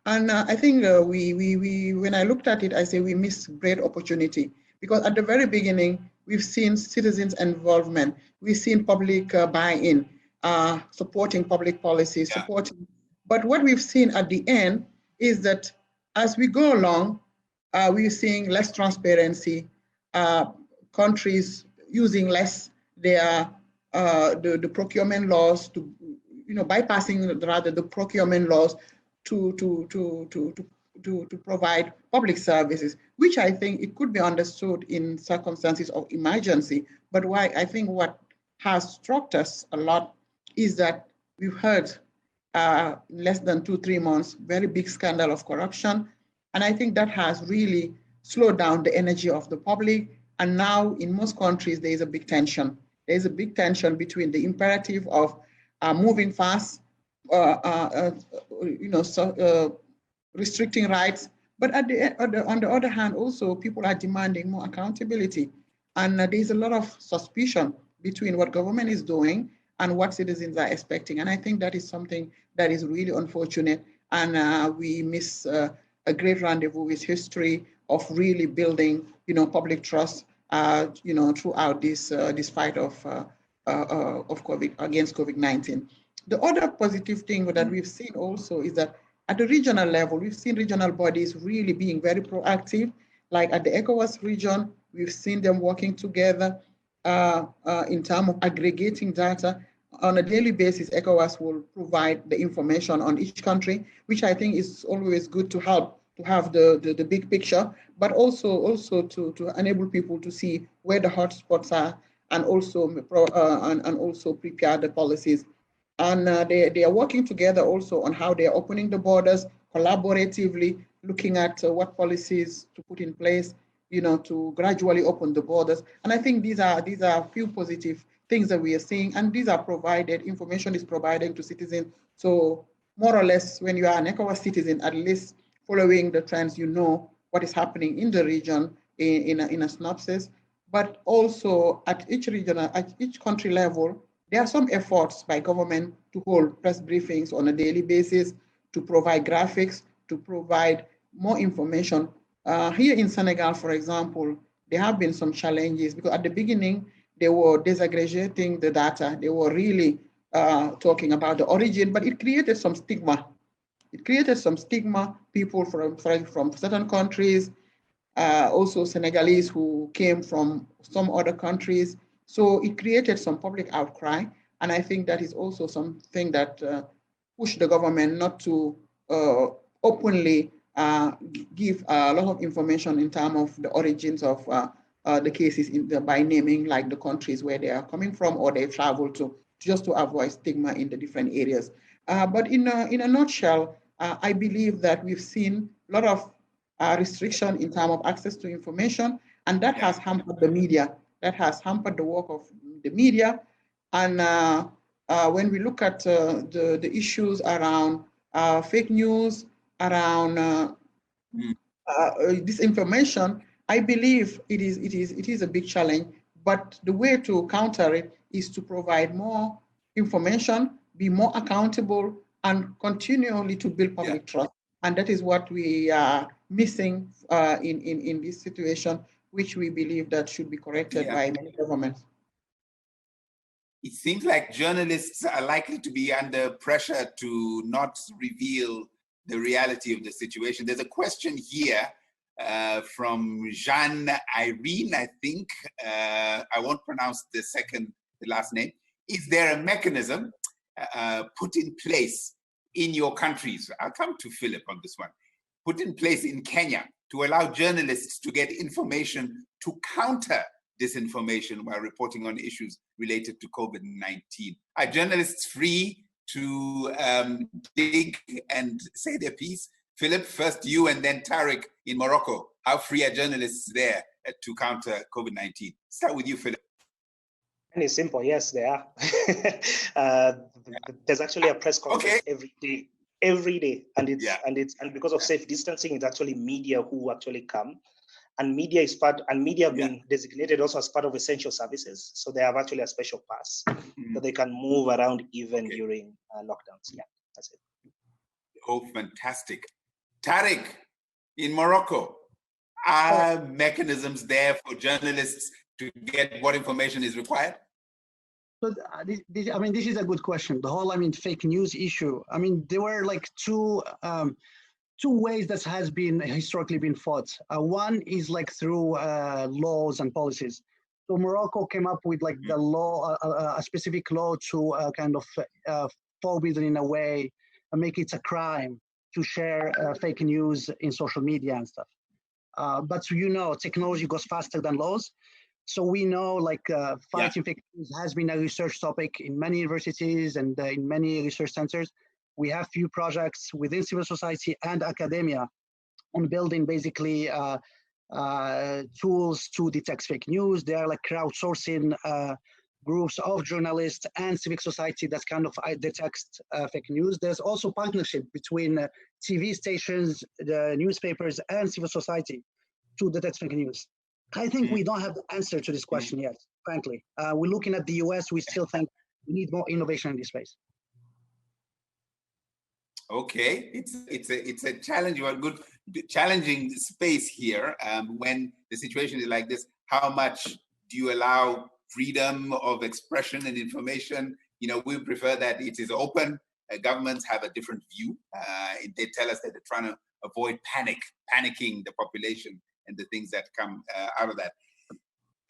And I think when I looked at it, I say we missed great opportunity, because at the very beginning, we've seen citizens' involvement, we've seen public buy-in, supporting public policy, supporting. But what we've seen at the end is that as we go along, we're seeing less transparency, countries using less their the procurement laws to, bypassing rather the procurement laws to provide public services, which I think it could be understood in circumstances of emergency. But why I think what has struck us a lot is that we've heard less than 2-3 months, very big scandal of corruption. And I think that has really slowed down the energy of the public. And now in most countries, there is a big tension. There's a big tension between the imperative of moving fast, restricting rights, but on the other hand, also people are demanding more accountability. And there's a lot of suspicion between what government is doing and what citizens are expecting. And I think that is something that is really unfortunate. And we miss a great rendezvous with history of really building, public trust, throughout this fight of COVID against COVID-19. The other positive thing that we've seen also is that at the regional level, we've seen regional bodies really being very proactive. Like at the ECOWAS region, we've seen them working together in terms of aggregating data. On a daily basis, ECOWAS will provide the information on each country, which I think is always good to help to have the big picture, but also to enable people to see where the hotspots are and also prepare the policies. And they are working together also on how they are opening the borders collaboratively, looking at what policies to put in place, to gradually open the borders. And I think these are a few positive things that we are seeing, and these are provided, information is provided to citizens. So more or less, when you are an ECOWAS citizen, at least following the trends, what is happening in the region in a synopsis. But also at each region, at each country level, there are some efforts by government to hold press briefings on a daily basis, to provide graphics, to provide more information. Here in Senegal, for example, there have been some challenges because at the beginning, they were disaggregating the data. They were really talking about the origin, but it created some stigma. It created some stigma, people from certain countries, also Senegalese who came from some other countries. So it created some public outcry. And I think that is also something that pushed the government not to openly give a lot of information in terms of the origins of the cases by naming like the countries where they are coming from or they travel to, just to avoid stigma in the different areas. But in a nutshell, I believe that we've seen a lot of restriction in terms of access to information, and that has hampered the media. That has hampered the work of the media. And when we look at the issues around fake news, around disinformation, I believe it is a big challenge. But the way to counter it is to provide more information, be more accountable, and continually to build public trust. And that is what we are missing in this situation, which we believe that should be corrected by many governments. It seems like journalists are likely to be under pressure to not reveal the reality of the situation. There's a question here from Jeanne Irene, I think. I won't pronounce the last name. Is there a mechanism put in place in your countries? I'll come to Philip on this one. Put in place in Kenya to allow journalists to get information to counter disinformation while reporting on issues related to COVID-19. Are journalists free to dig and say their piece? Philip, first you and then Tariq in Morocco. How free are journalists there to counter COVID-19? Start with you, Philip. And it's simple, yes, they are. There's actually a press conference every day, and because of safe distancing, it's actually media who actually come, and media is being designated also as part of essential services, so they have actually a special pass, so they can move around even during lockdowns. Yeah, that's it. Oh, fantastic. Tariq, in Morocco, are mechanisms there for journalists to get what information is required? So this is a good question. The whole, fake news issue. There were like two ways that has been historically been fought. One is like through laws and policies. So Morocco came up with like the law, a specific law to kind of forbid in a way, make it a crime to share fake news in social media and stuff. But technology goes faster than laws. So we know like fighting fake news has been a research topic in many universities and in many research centers. We have few projects within civil society and academia on building basically tools to detect fake news. They are like crowdsourcing groups of journalists and civic society that kind of detect fake news. There's also partnership between TV stations, the newspapers, and civil society to detect fake news. I think we don't have the answer to this question yet, frankly. We're looking at the US, we still think we need more innovation in this space. Okay, it's a challenging space here. When the situation is like this, how much do you allow freedom of expression and information? We prefer that it is open. Governments have a different view. They tell us that they're trying to avoid panicking the population and the things that come out of that.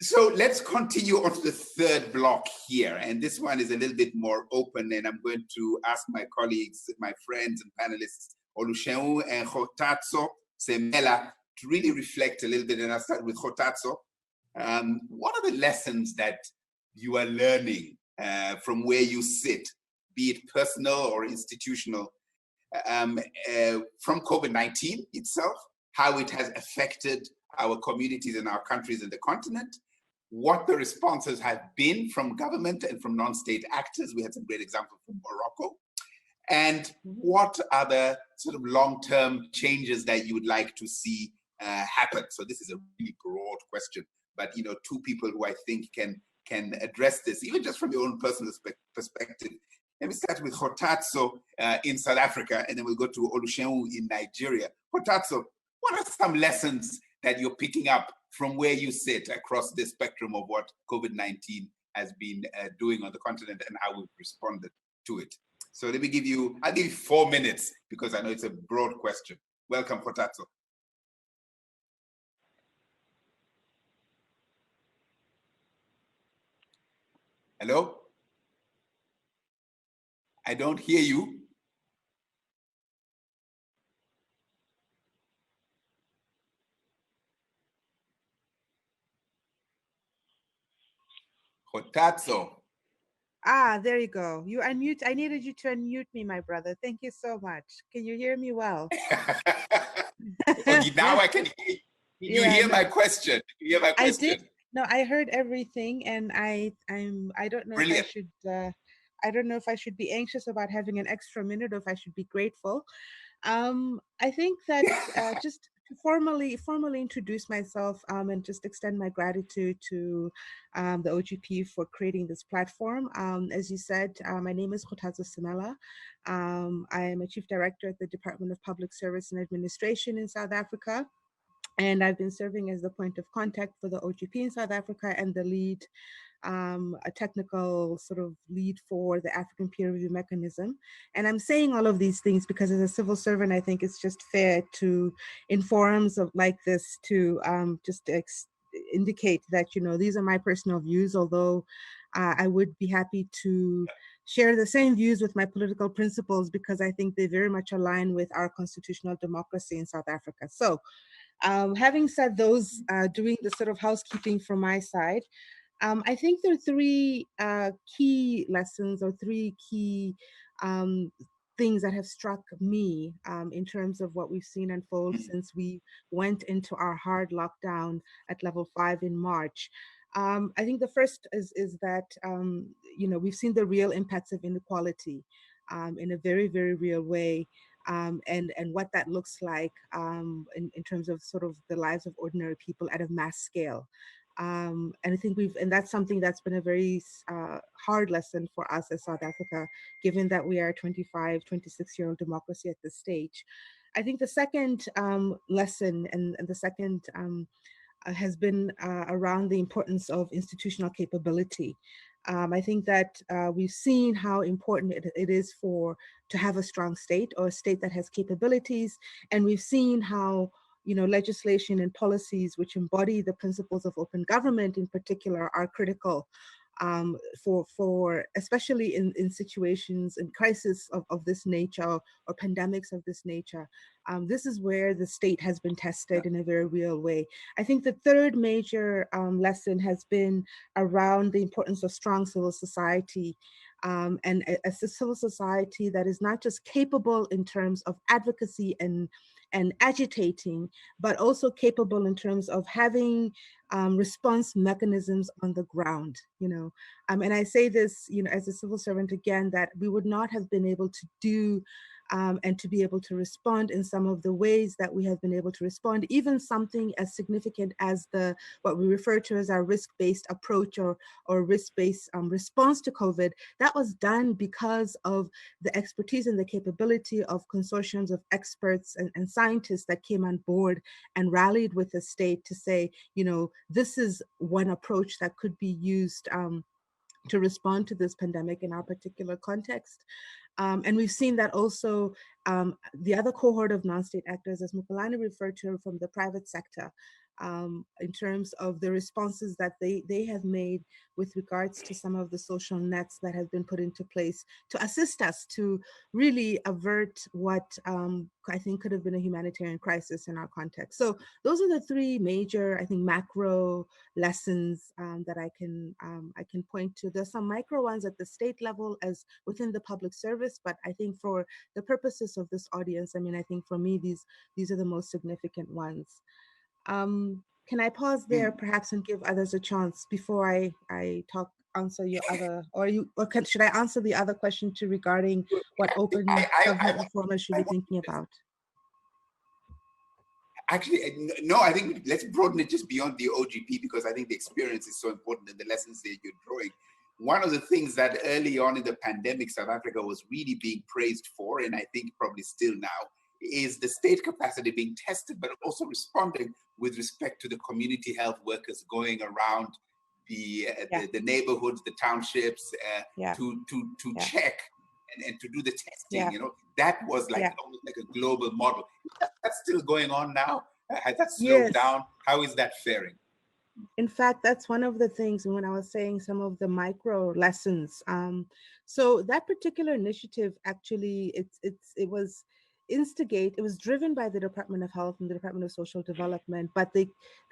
So let's continue on to the third block here. And this one is a little bit more open, and I'm going to ask my colleagues, my friends and panelists, Oluseun and Khotatso Semela, to really reflect a little bit. And I'll start with Khotatso. What are the lessons that you are learning from where you sit, be it personal or institutional, from COVID-19 itself, how it has affected our communities and our countries in the continent, what the responses have been from government and from non-state actors. We had some great examples from Morocco. And what are the sort of long-term changes that you would like to see happen? So this is a really broad question, but two people who I think can address this, even just from your own personal perspective. Let me start with Kgotatso in South Africa, and then we'll go to Olusegun in Nigeria. Kgotatso, what are some lessons that you're picking up from where you sit across the spectrum of what COVID-19 has been doing on the continent and how we've responded to it? So let me I'll give you 4 minutes because I know it's a broad question. Welcome, Kgotatso. Hello? I don't hear you. Kgotatso. Ah, there you go. You unmute. I needed you to unmute me, my brother. Thank you so much. Can you hear me well? Okay, now I can hear you. Did you hear my question? Did you hear my question? I did. No, I heard everything, and I don't know Brilliant. if I should. I don't know if I should be anxious about having an extra minute or if I should be grateful. I think that just to formally introduce myself and just extend my gratitude to the OGP for creating this platform. As you said, my name is Kgotatso Simela. I am a Chief Director at the Department of Public Service and Administration in South Africa. And I've been serving as the point of contact for the OGP in South Africa and the lead, a technical sort of lead for the African peer review mechanism. And I'm saying all of these things because as a civil servant, I think it's just fair to, in forums like this, to indicate that, these are my personal views, although I would be happy to share the same views with my political principles because I think they very much align with our constitutional democracy in South Africa. So, having said those, doing the sort of housekeeping from my side, I think there are three key lessons or three key things that have struck me in terms of what we've seen unfold since we went into our hard lockdown at level 5 in March. I think the first is that, we've seen the real impacts of inequality in a very, very real way. And what that looks like in terms of sort of the lives of ordinary people at a mass scale. And I think and that's something that's been a very hard lesson for us as South Africa, given that we are a 25, 26-year-old democracy at this stage. I think the second lesson and the second has been around the importance of institutional capability. I think that we've seen how important it is to have a strong state or a state that has capabilities. And we've seen how, legislation and policies which embody the principles of open government in particular are critical for especially in situations and crises of this nature or pandemics of this nature. This is where the state has been tested in a very real way. I think the third major lesson has been around the importance of strong civil society and a civil society that is not just capable in terms of advocacy and agitating, but also capable in terms of having response mechanisms on the ground, and I say this, as a civil servant again, that we would not have been able to do and to be able to respond in some of the ways that we have been able to respond, even something as significant as what we refer to as our risk-based approach or risk-based response to COVID. That was done because of the expertise and the capability of consortiums of experts and scientists that came on board and rallied with the state to say, this is one approach that could be used to respond to this pandemic in our particular context. And we've seen that also the other cohort of non-state actors, as Mupulani referred to, from the private sector, in terms of the responses that they have made with regards to some of the social nets that have been put into place to assist us to really avert what I think could have been a humanitarian crisis in our context. So those are the three major, I think, macro lessons that I can point to. There's some micro ones at the state level as within the public service, but I think for the purposes of this audience, I mean, I think for me, these are the most significant ones. Can I pause there perhaps and give others a chance before I answer your other, should I answer the other question too regarding what open government reformers should be thinking about? Actually, no, I think let's broaden it just beyond the OGP, because I think the experience is so important and the lessons that you're drawing. One of the things that early on in the pandemic, South Africa was really being praised for, and I think probably still now, is the state capacity being tested, but also responding with respect to the community health workers going around the neighborhoods, the townships, to check and to do the testing. You know, that was like almost like a global model. That's still going on now. Has that slowed down? How is that faring? In fact, that's one of the things when I was saying some of the micro lessons. So that particular initiative, actually, it was driven by the Department of Health and the Department of Social Development, but the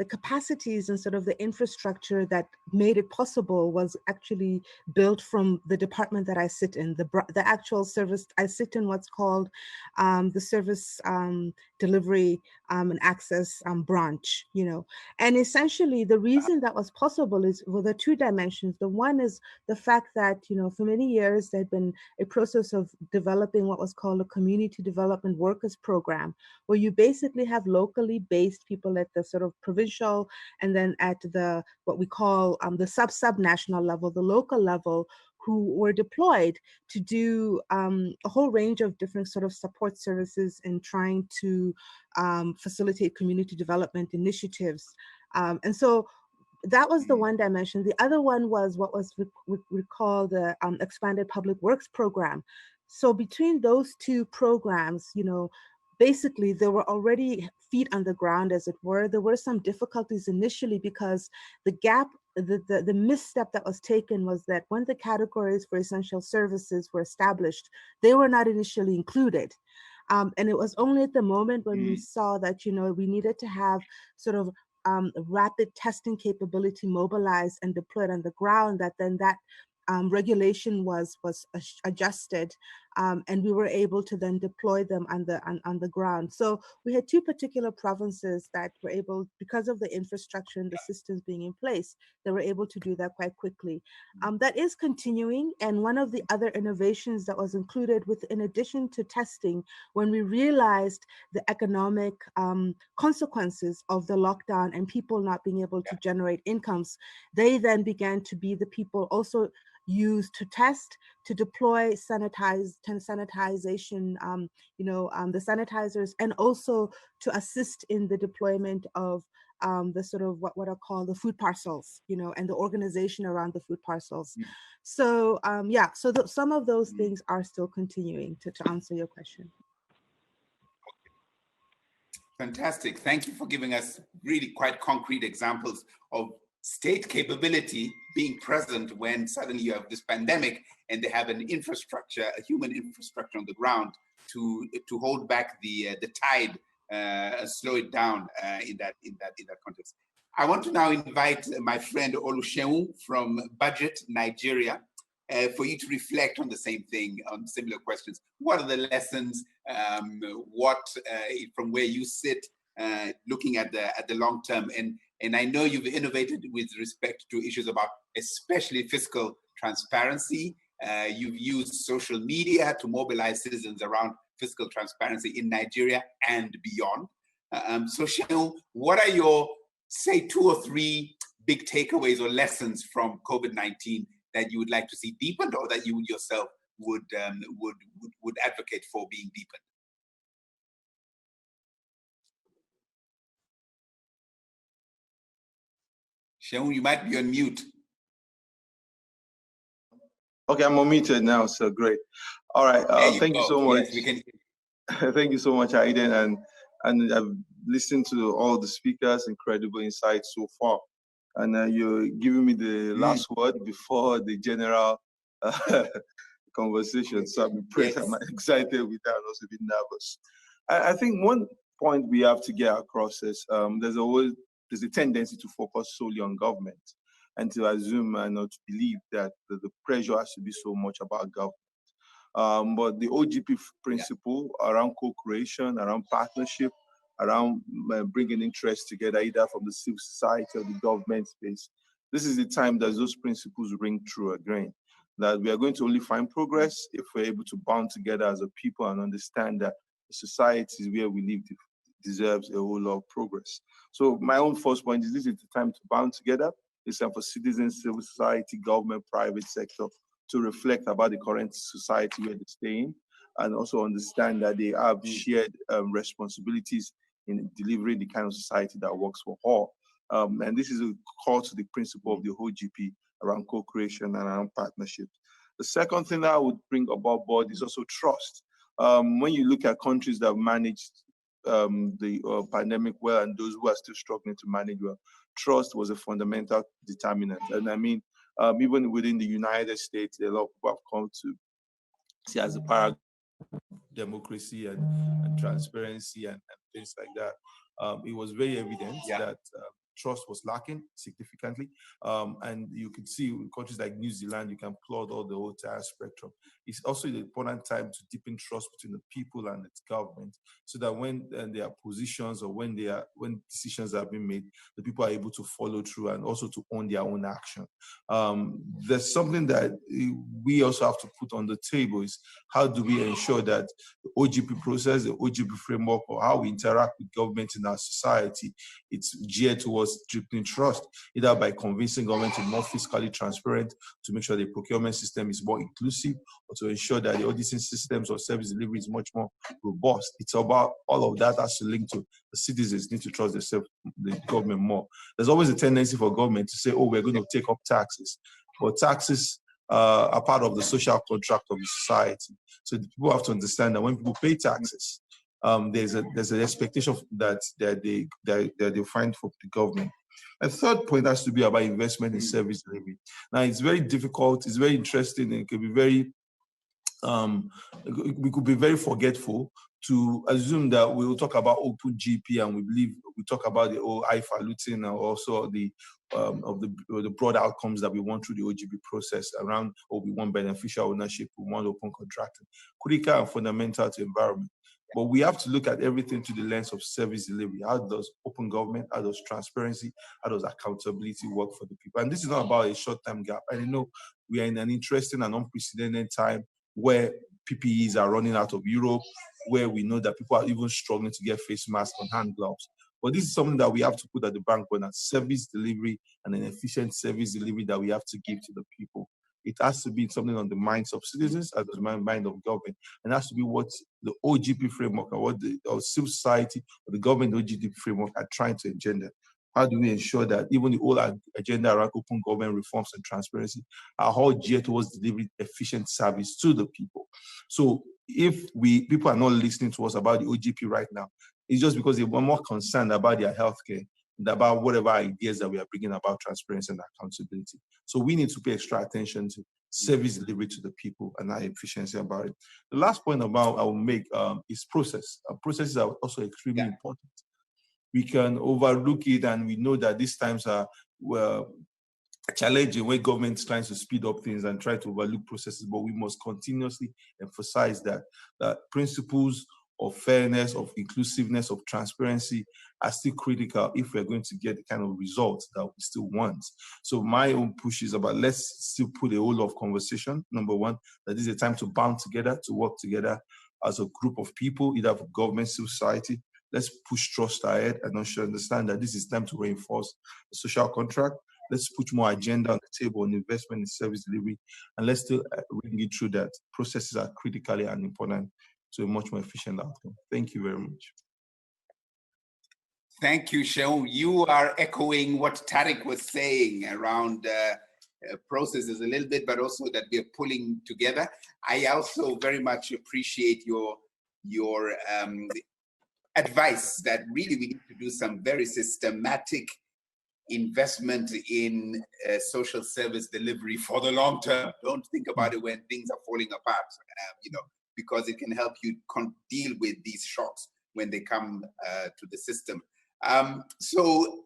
capacities and sort of the infrastructure that made it possible was actually built from the department that I sit in, the actual service. I sit in what's called the service delivery and access branch, you know. And essentially the reason that was possible is, well, there are two dimensions. The one is the fact that, you know, for many years there had been a process of developing what was called a community development workers program, where you basically have locally based people at the sort of provincial and then at the what we call the sub-national level, the local level, who were deployed to do a whole range of different sort of support services in trying to facilitate community development initiatives. And so that was the one dimension. The other one was what was we call the expanded public works program. So between those two programs, you know, basically there were already feet on the ground, as it were. There were some difficulties initially because the gap, the misstep that was taken was that when the categories for essential services were established, they were not initially included. And it was only at the moment when we saw that, you know, we needed to have sort of rapid testing capability mobilized and deployed on the ground that then that regulation was adjusted, and we were able to then deploy them on the ground. So we had two particular provinces that were able, because of the infrastructure and the systems being in place, they were able to do that quite quickly. That is continuing, and one of the other innovations that was included with, in addition to testing, when we realized the economic consequences of the lockdown and people not being able to generate incomes, they then began to be the people also used to test, to deploy sanitization, the sanitizers, and also to assist in the deployment of the sort of what are called the food parcels, you know, and the organization around the food parcels. So so some of those things are still continuing, to answer your question. Fantastic. Thank you for giving us really quite concrete examples of state capability being present when suddenly you have this pandemic and they have an infrastructure, a human infrastructure on the ground to hold back the tide, slow it down in that context. I want to now invite my friend Oluseun from Budget, Nigeria, for you to reflect on the same thing, on similar questions. What are the lessons? From where you sit, looking at the long term, and I know you've innovated with respect to issues about especially fiscal transparency. You've used social media to mobilize citizens around fiscal transparency in Nigeria and beyond. So Seun, what are your, say, 2 or 3 big takeaways or lessons from COVID-19 that you would like to see deepened, or that you yourself would advocate for being deepened? Seun, you might be on mute. Okay, I'm unmuted now, so great. All right, thank you so much. Yes, we can. Thank you so much, Aiden, and listened to all the speakers, incredible insights so far. And you're giving me the last word before the general conversation. So I'm impressed, I'm excited with that, and also a bit nervous. I think one point we have to get across is there's a tendency to focus solely on government and to assume and not to believe that the pressure has to be so much about government. But the OGP principle around co-creation, around partnership, around bringing interests together, either from the civil society or the government space, this is the time that those principles ring true again. That we are going to only find progress if we're able to bond together as a people and understand that the society where we live deserves a whole lot of progress. So my own first point is this is the time to bond together. It's time for citizens, civil society, government, private sector to reflect about the current society where they stay in, and also understand that they have shared responsibilities in delivering the kind of society that works for all. And this is a call to the principle of the OGP around co-creation and around partnership. The second thing that I would bring about board is also trust. When you look at countries that have managed the pandemic well and those who are still struggling to manage well, trust was a fundamental determinant. And I mean, even within the United States, a lot of people have come to see as a paradigm democracy and transparency and things like that. It was very evident that trust was lacking significantly. And you can see in countries like New Zealand, you can plot all the whole entire spectrum. It's also an important time to deepen trust between the people and its government, so that when there are positions or when decisions are being made, the people are able to follow through and also to own their own action. There's something that we also have to put on the table is how do we ensure that the OGP process, the OGP framework, or how we interact with government in our society, it's geared towards deepening trust, either by convincing government to be more fiscally transparent, to make sure the procurement system is more inclusive, or to ensure that the auditing systems or service delivery is much more robust. It's about all of that has to link to the citizens need to trust the government more. There's always a tendency for government to say, oh, we're going to take up taxes. But taxes are part of the social contract of the society. So people have to understand that when people pay taxes, there's an expectation that they find for the government. A third point has to be about investment in service delivery. Now, it's very difficult, it's very interesting, and it can be very, we could be very forgetful to assume that we will talk about open GP and we talk about the whole highfalutin and also the broad outcomes that we want through the OGP process around, we want beneficial ownership, we want open contracting, critical and fundamental to environment. But we have to look at everything through the lens of service delivery. How does open government, how does transparency, how does accountability work for the people? And this is not about a short-term gap. I know we are in an interesting and unprecedented time where PPEs are running out of Europe, where we know that people are even struggling to get face masks and hand gloves. But this is something that we have to put at the backbone as service delivery and an efficient service delivery that we have to give to the people. It has to be something on the minds of citizens, as the mind of government, and it has to be what the OGP framework or what the civil society or the government OGP framework are trying to engender. How do we ensure that even the whole agenda around open government reforms and transparency are all geared towards delivering efficient service to the people? So if people are not listening to us about the OGP right now, it's just because they were more concerned about their healthcare than about whatever ideas that we are bringing about transparency and accountability. So we need to pay extra attention to service delivery to the people and our efficiency about it. The last point I will make is process. Processes are also extremely important. We can overlook it, and we know that these times are challenging when government is trying to speed up things and try to overlook processes, but we must continuously emphasize that principles of fairness, of inclusiveness, of transparency are still critical if we're going to get the kind of results that we still want. So my own push is about let's still put a whole lot of conversation. Number one, that this is a time to band together, to work together as a group of people, either for government, civil society. Let's push trust ahead and also understand that this is time to reinforce the social contract. Let's put more agenda on the table on investment in service delivery, and let's still ring it through that processes are critically and important to a much more efficient outcome. Thank you very much. Thank you, Shehu. You are echoing what Tariq was saying around processes a little bit, but also that we are pulling together. I also very much appreciate your advice that really we need to do some very systematic investment in social service delivery for the long term. Don't think about it when things are falling apart, because it can help you deal with these shocks when they come to the system. So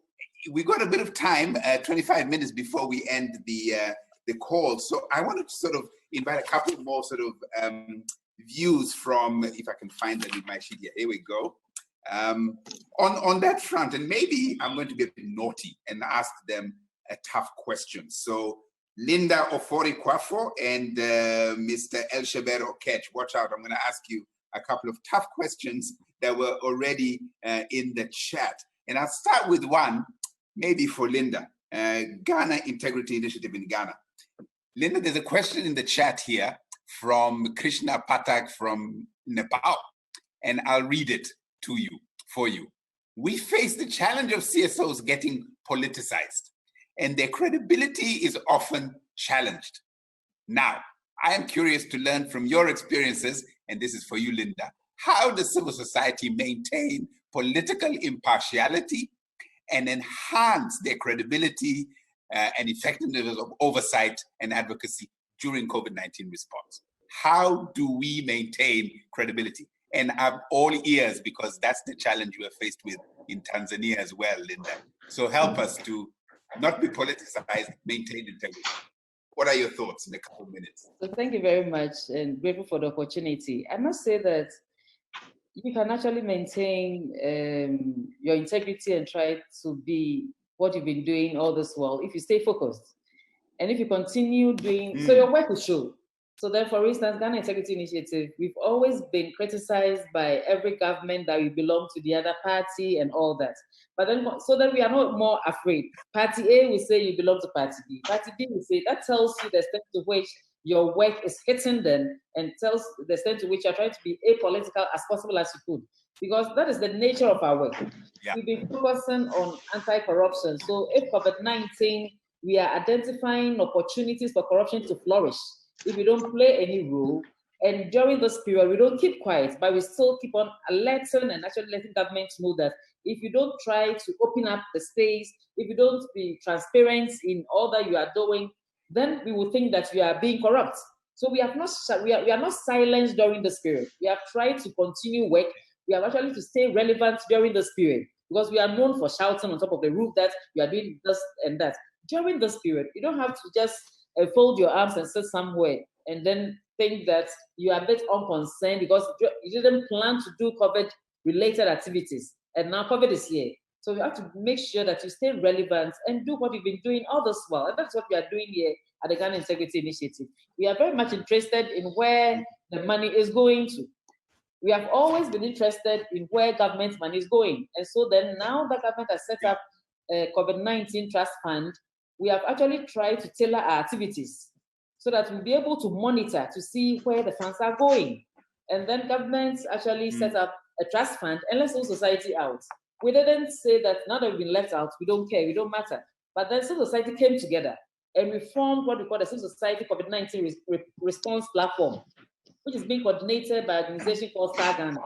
we got a bit of time, 25 minutes before we end the call. So I wanted to sort of invite a couple more sort of views from, if I can find them in my sheet here. Here we go. On that front, and maybe I'm going to be a bit naughty and ask them a tough question. So Linda Ofori Kwafo and Mr. Elsheber Okech, watch out, I'm going to ask you a couple of tough questions that were already in the chat. And I'll start with one, maybe for Linda, Ghana Integrity Initiative in Ghana. Linda, there's a question in the chat here from Krishna Patak from Nepal, and I'll read it to you, for you. We face the challenge of CSOs getting politicized, and their credibility is often challenged. Now, I am curious to learn from your experiences, and this is for you, Linda. How does civil society maintain political impartiality and enhance their credibility and effectiveness of oversight and advocacy during COVID-19 response? How do we maintain credibility? And I'm all ears because that's the challenge we are faced with in Tanzania as well, Linda. So help us to not be politicized, maintain integrity. What are your thoughts in a couple of minutes? So thank you very much and grateful for the opportunity. I must say that you can actually maintain your integrity and try to be what you've been doing all this while if you stay focused. And if you continue doing, so your work will show. So then, for instance, Ghana Integrity Initiative, we've always been criticized by every government that we belong to the other party and all that. But then, so that we are not more afraid. Party A will say you belong to Party B. Party B will say, that tells you the extent to which your work is hitting them and tells the extent to which you're trying to be apolitical as possible as you could. Because that is the nature of our work. Yeah. We've been focusing on anti-corruption. So if COVID-19, we are identifying opportunities for corruption to flourish. If we don't play any role, and during this period, we don't keep quiet, but we still keep on alerting and actually letting governments know that if you don't try to open up the space, if you don't be transparent in all that you are doing, then we will think that you are being corrupt. So we are not silenced during this period. We have tried to continue work. We have actually to stay relevant during this period because we are known for shouting on top of the roof that we are doing this and that. During this period, you don't have to just fold your arms and sit somewhere and then think that you are a bit unconcerned because you didn't plan to do COVID-related activities. And now COVID is here. So you have to make sure that you stay relevant and do what you've been doing all this while. And that's what we are doing here at the Ghana Integrity Initiative. We are very much interested in where the money is going to. We have always been interested in where government money is going. And so then now the government has set up a COVID-19 trust fund, we have actually tried to tailor our activities so that we'll be able to monitor to see where the funds are going. And then governments actually set up a trust fund and let civil society out. We didn't say that now that we've been left out, we don't care, we don't matter. But then civil society came together and we formed what we call the Civil Society COVID-19 Response Platform, which is being coordinated by an organization called Star Ghana.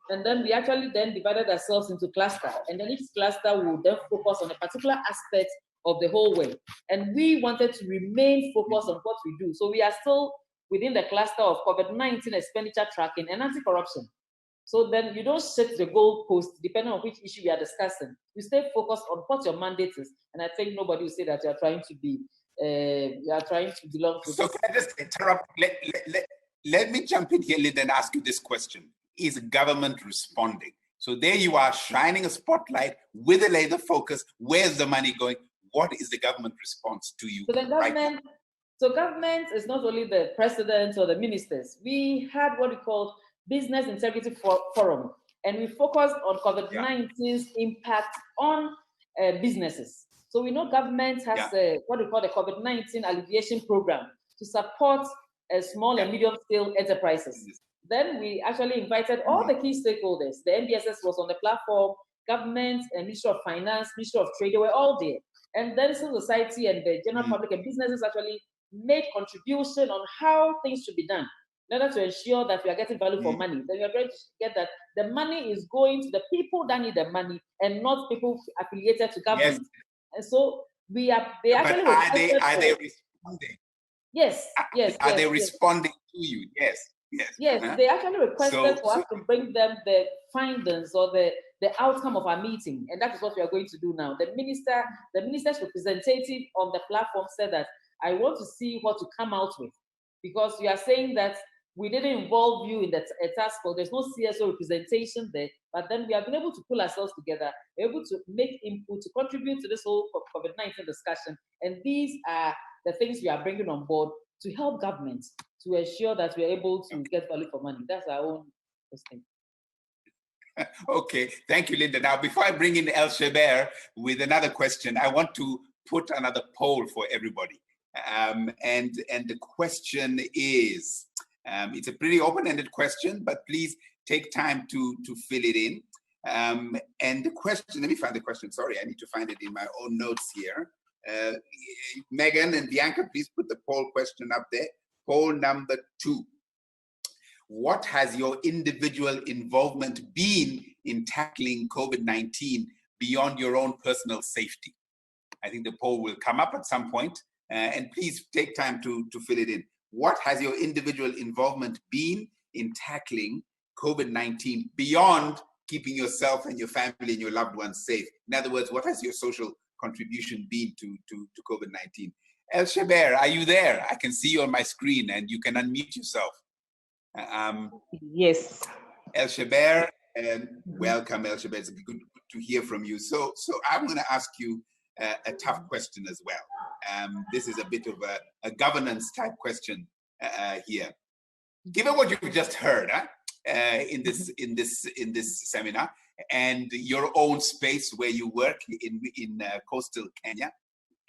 And then we actually then divided ourselves into clusters. And then each cluster will then focus on a particular aspect of the whole way. And we wanted to remain focused on what we do. So we are still within the cluster of COVID-19 expenditure tracking and anti-corruption. So then you don't set the goalpost depending on which issue you are discussing. You stay focused on what your mandate is. And I think nobody will say that you are trying to be, you are trying to belong to. So can I just interrupt? Let me jump in here, Linda, and ask you this question. Is government responding? So there you are, shining a spotlight with a laser focus. Where's the money going? What is the government response to you? So the government, government is not only the president or the ministers. We had what we called Business Integrity Forum, and we focused on COVID-19's impact on businesses. So we know government has what we call the COVID-19 alleviation program to support small and medium-scale enterprises. Then we actually invited all the key stakeholders. The NBSS was on the platform, government and Ministry of Finance, Ministry of Trade, they were all there. And then civil society and the general public and businesses actually made contribution on how things should be done. in order to ensure that we are getting value for money, then we are trying to get that the money is going to the people that need the money and not people affiliated to government. Yes. And so they actually are they responding? Yes, yes. Are they responding to you? Yes, yes. Yes, they actually requested for us to bring them the findings or the outcome of our meeting, and that is what we are going to do now. The minister's representative on the platform said that I want to see what to come out with, because you are saying that we didn't involve you in the task force. There's no CSO representation there, but then we have been able to pull ourselves together, able to make input, to contribute to this whole COVID-19 discussion, and these are the things we are bringing on board to help government to ensure that we're able to get value for money. That's our own thing. Okay, thank you, Linda. Now, before I bring in El Shaber with another question, I want to put another poll for everybody. And the question is, it's a pretty open-ended question, but please take time to fill it in. And the question, let me find the question. Sorry, I need to find it in my own notes here. Megan and Bianca, please put the poll question up there. Poll number 2. What has your individual involvement been in tackling COVID-19 beyond your own personal safety? I think the poll will come up at some point, and please take time to fill it in. What has your individual involvement been in tackling COVID-19 beyond keeping yourself and your family and your loved ones safe? In other words, what has your social contribution been to COVID-19? El Shaber, are you there? I can see you on my screen and you can unmute yourself. Yes. El Shaber, welcome, El Shaber. It's good to hear from you. So I'm going to ask you a tough question as well. This is a bit of a governance type question here. Given what you've just heard in this seminar and your own space where you work in coastal Kenya,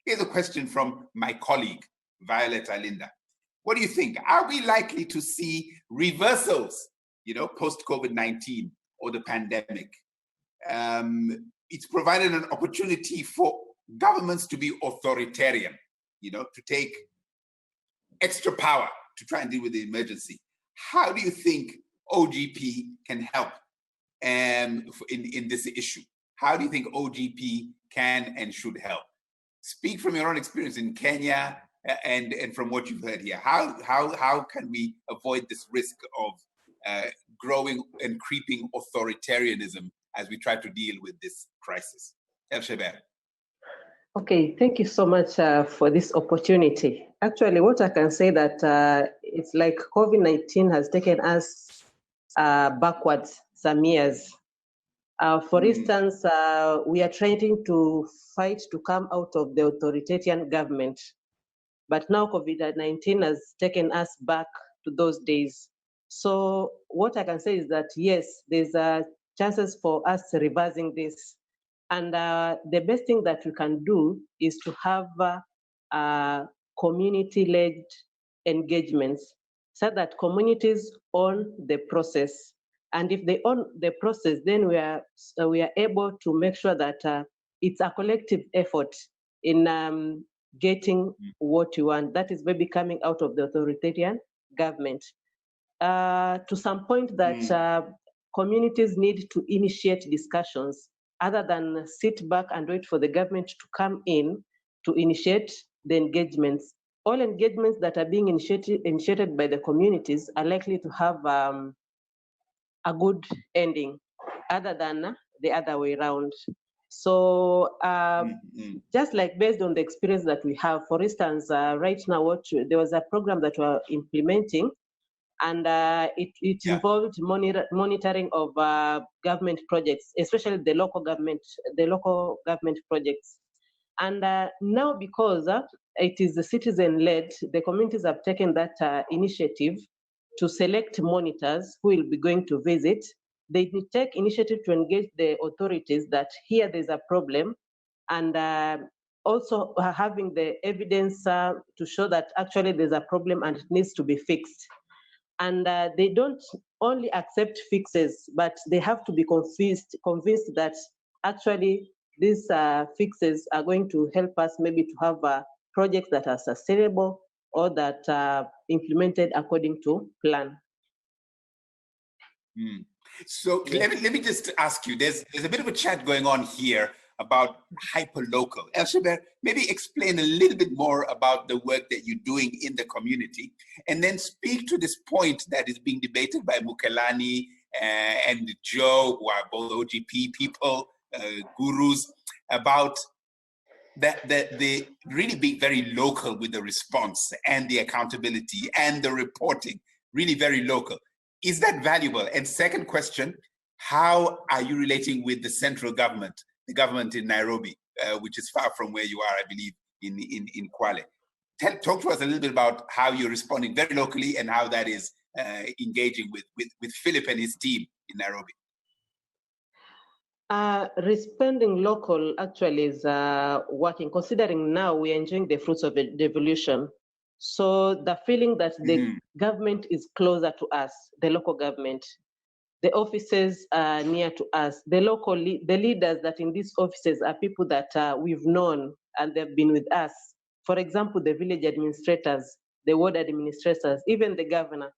here's a question from my colleague Violet Alinda. What do you think? Are we likely to see reversals, post COVID-19 or the pandemic? It's provided an opportunity for governments to be authoritarian, to take extra power to try and deal with the emergency. How do you think OGP can help in this issue? How do you think OGP can and should help? Speak from your own experience in Kenya and from what you've heard here. How can we avoid this risk of growing and creeping authoritarianism as we try to deal with this crisis? El Shaber. Okay, thank you so much for this opportunity. Actually, what I can say that it's like COVID-19 has taken us backwards some years. For instance, we are trying to fight to come out of the authoritarian government, but now COVID-19 has taken us back to those days. So what I can say is that, yes, there's chances for us reversing this. And the best thing that we can do is to have community-led engagements so that communities own the process. And if they own the process, then we are able to make sure that it's a collective effort in getting what we want. That is maybe coming out of the authoritarian government. To some point that communities need to initiate discussions other than sit back and wait for the government to come in to initiate the engagements. All engagements that are being initiated by the communities are likely to have a good ending other than the other way around. So just like based on the experience that we have, for instance, right now, there was a program that we're implementing, and it involved monitoring of government projects, especially the local government projects. And now, because it is the citizen-led, the communities have taken that initiative to select monitors who will be going to visit. They take initiative to engage the authorities that here there's a problem, and also having the evidence to show that actually there's a problem and it needs to be fixed. And they don't only accept fixes, but they have to be convinced that actually these fixes are going to help us maybe to have projects that are sustainable or that implemented according to plan. So let me just ask you, there's a bit of a chat going on here about hyperlocal. Elshaber, maybe explain a little bit more about the work that you're doing in the community, and then speak to this point that is being debated by Mukelani and Joe, who are both OGP people, gurus, about the really being very local with the response and the accountability and the reporting, really very local. Is that valuable? And second question, how are you relating with the central government, the government in Nairobi, which is far from where you are, I believe, in Kwale? Talk to us a little bit about how you're responding very locally and how that is engaging with Philip and his team in Nairobi. Responding local actually is working, considering now we're enjoying the fruits of the devolution. So the feeling that the government is closer to us, the local government, the offices are near to us, the leaders that in these offices are people that we've known and they've been with us. For example, the village administrators, the ward administrators, even the governor.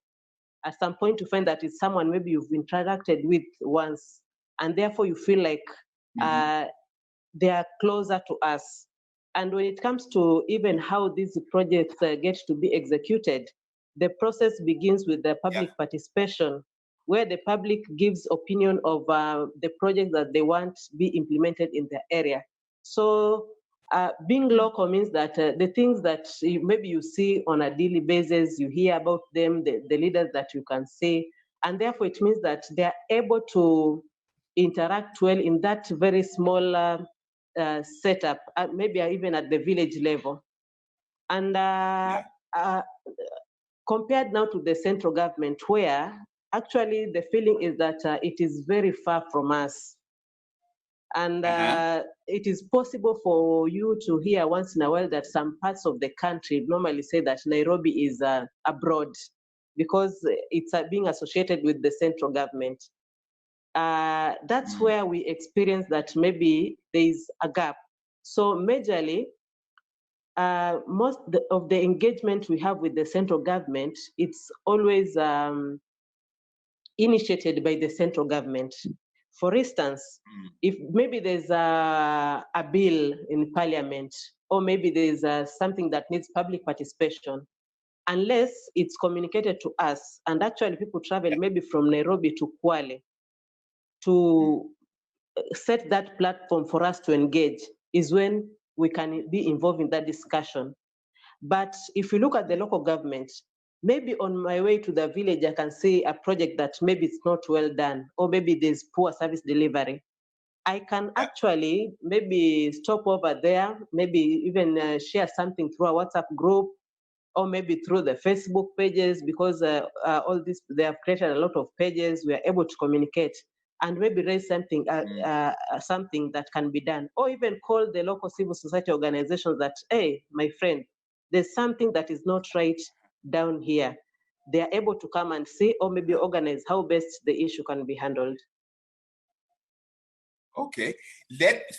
At some point you find that it's someone maybe you've interacted with once, and therefore you feel like they are closer to us. And when it comes to even how these projects get to be executed, the process begins with the public participation, where the public gives opinion of the projects that they want to be implemented in their area. So being local means that the things that maybe you see on a daily basis, you hear about them, the leaders that you can see, and therefore it means that they are able to interact well in that very small setup, maybe even at the village level. And compared now to the central government, where actually the feeling is that it is very far from us. And it is possible for you to hear once in a while that some parts of the country normally say that Nairobi is abroad because it's being associated with the central government. That's where we experience that maybe there is a gap. So majorly, most of the engagement we have with the central government, it's always initiated by the central government. For instance, if maybe there's a bill in parliament, or maybe there's something that needs public participation, unless it's communicated to us, and actually people travel maybe from Nairobi to Kwale to set that platform for us to engage, is when we can be involved in that discussion. But if you look at the local government, maybe on my way to the village, I can see a project that maybe it's not well done, or maybe there's poor service delivery. I can actually maybe stop over there, maybe even share something through a WhatsApp group, or maybe through the Facebook pages, because all this, they have created a lot of pages. We are able to communicate and maybe raise something, something that can be done, or even call the local civil society organizations that, hey, my friend, there's something that is not right down here. They are able to come and see, or maybe organize how best the issue can be handled. Okay,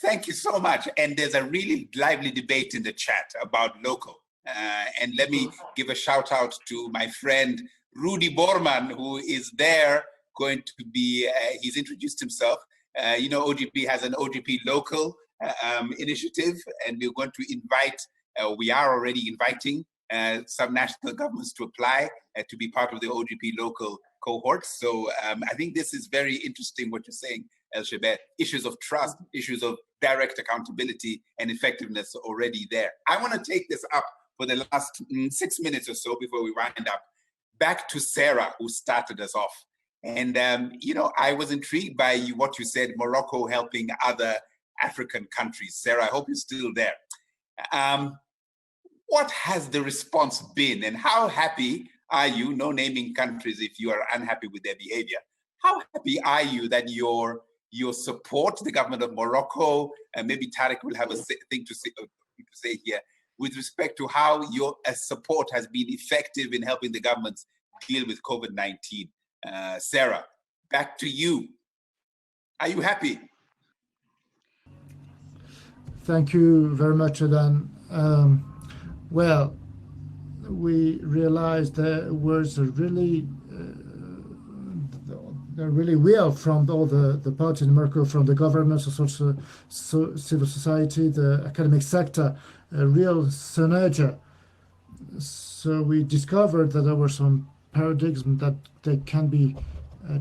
thank you so much. And there's a really lively debate in the chat about local. And let me give a shout out to my friend, Rudy Borman, who is there going to be, he's introduced himself. You know, OGP has an OGP local initiative, and we're going to invite, we are already inviting some national governments to apply to be part of the OGP local cohort. So I think this is very interesting what you're saying, Elshaber. Issues of trust, issues of direct accountability and effectiveness already there. I want to take this up for the last 6 minutes or so before we wind up. Back to Sarah, who started us off. And, you know, I was intrigued by what you said, Morocco helping other African countries. Sarah, I hope you're still there. What has the response been, and how happy are you, no naming countries if you are unhappy with their behavior, how happy are you that your support, the government of Morocco, and maybe Tarek will have a thing to say here, with respect to how your support has been effective in helping the governments deal with COVID-19? Sarah, back to you. Are you happy? Thank you very much, Adan. Well, we realized there was a really will from all the parties in Morocco, from the government, civil society, the academic sector, a real synergy. So we discovered that there were some paradigms that they can be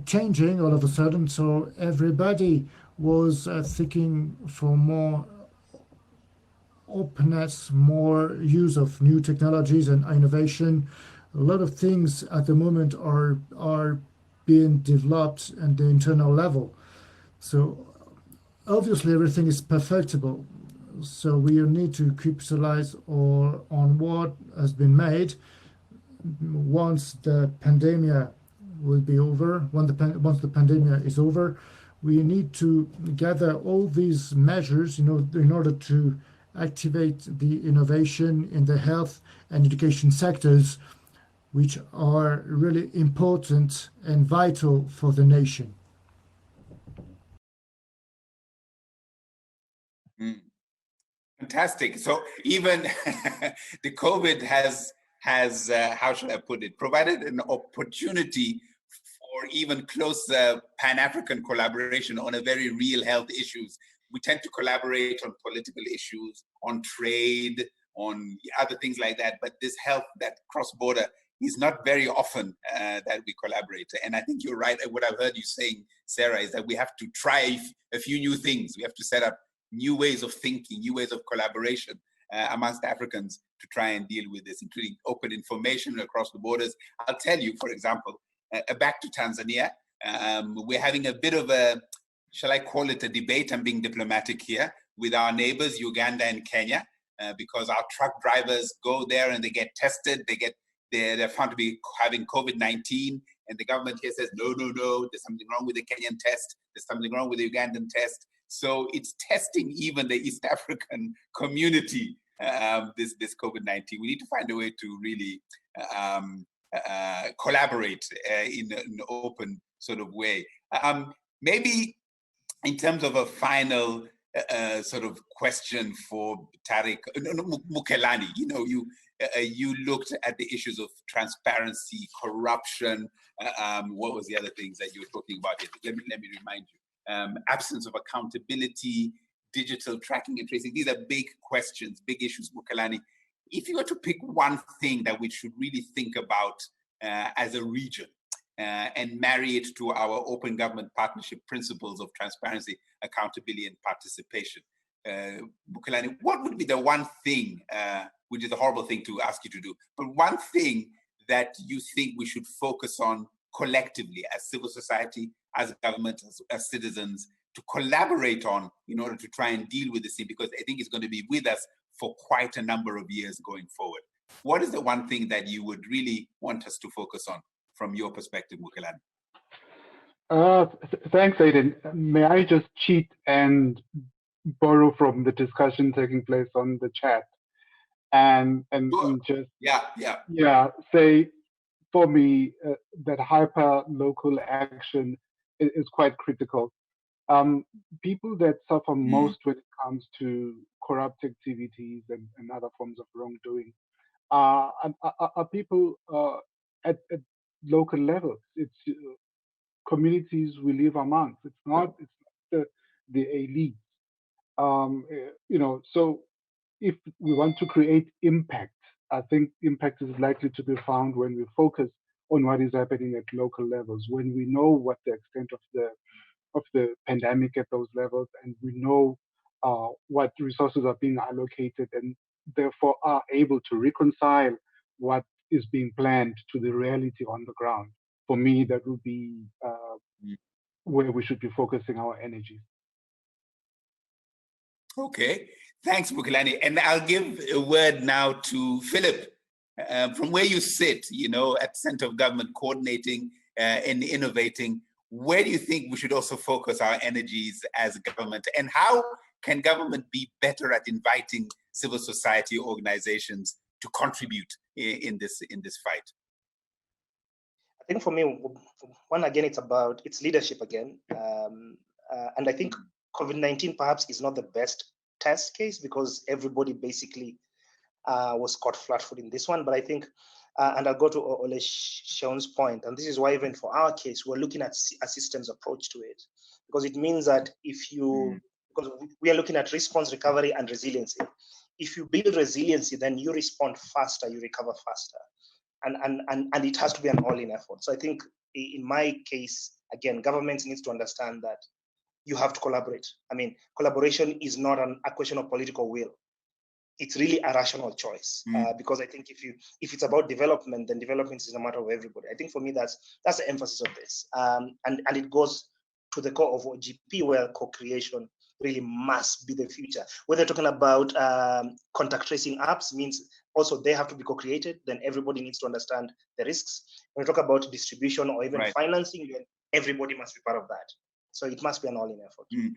changing all of a sudden. So everybody was thinking for more openness, more use of new technologies and innovation. A lot of things at the moment are being developed at the internal level. So obviously everything is perfectible. So we need to capitalize on what has been made. Once the pandemic will be over, once the pandemic is over, we need to gather all these measures, in order to activate the innovation in the health and education sectors, which are really important and vital for the nation. Fantastic. So even the COVID has how should I put it, provided an opportunity for even closer Pan-African collaboration on a very real health issues. We tend to collaborate on political issues, on trade, on other things like that. But this health, that cross-border, is not very often that we collaborate. And I think you're right. What I've heard you saying, Sarah, is that we have to try a few new things. We have to set up new ways of thinking, new ways of collaboration amongst Africans to try and deal with this, including open information across the borders. I'll tell you, for example, back to Tanzania, we're having a bit of a, shall I call it a debate? I'm being diplomatic here, with our neighbors, Uganda and Kenya, because our truck drivers go there and they get tested, they're found to be having COVID-19, and the government here says, no, there's something wrong with the Kenyan test, there's something wrong with the Ugandan test. So it's testing even the East African community, this COVID-19. We need to find a way to really collaborate in an open sort of way. Maybe in terms of a final sort of question for Tariq, Mukelani, you looked at the issues of transparency, corruption. What was the other things that you were talking about here? Let me remind you. Absence of accountability, digital tracking and tracing. These are big questions, big issues, Mukelani. If you were to pick one thing that we should really think about as a region and marry it to our open government partnership principles of transparency, accountability, and participation, Mukelani, what would be the one thing, which is a horrible thing to ask you to do, but one thing that you think we should focus on collectively as civil society, as government, as citizens, to collaborate on in order to try and deal with this thing, because I think it's going to be with us for quite a number of years going forward. What is the one thing that you would really want us to focus on from your perspective, Mukelani? Thanks, Aiden. May I just cheat and borrow from the discussion taking place on the chat and just say, for me, that hyper-local action is quite critical. People that suffer most when it comes to corrupt activities and other forms of wrongdoing are people at local levels. It's communities we live amongst. It's not the elites. So if we want to create impact, I think impact is likely to be found when we focus on what is happening at local levels, when we know what the extent of the pandemic at those levels, and we know what resources are being allocated, and therefore are able to reconcile what is being planned to the reality on the ground. For me, that would be where we should be focusing our energies. Okay, thanks, Mukelani. And I'll give a word now to Philip. From where you sit, at Center of Government, coordinating and innovating, where do you think we should also focus our energies as government? And how can government be better at inviting civil society organizations to contribute in this fight? I think for me, one, again, it's leadership again. And I think COVID-19 perhaps is not the best test case, because everybody basically was caught flat-footed in this one. But I think, and I'll go to Ole Sean's point, and this is why even for our case, we're looking at a systems approach to it, because it means that if you, because we are looking at response, recovery, and resiliency. If you build resiliency, then you respond faster, you recover faster. And it has to be an all-in effort. So I think in my case, again, governments needs to understand that you have to collaborate. I mean, collaboration is not a question of political will. It's really a rational choice, because I think if it's about development, then development is a matter of everybody. I think for me, that's the emphasis of this. And it goes to the core of OGP, where co-creation really must be the future. Whether talking about contact tracing apps means also they have to be co-created, then everybody needs to understand the risks. When we talk about distribution or even financing, then everybody must be part of that. So it must be an all-in effort.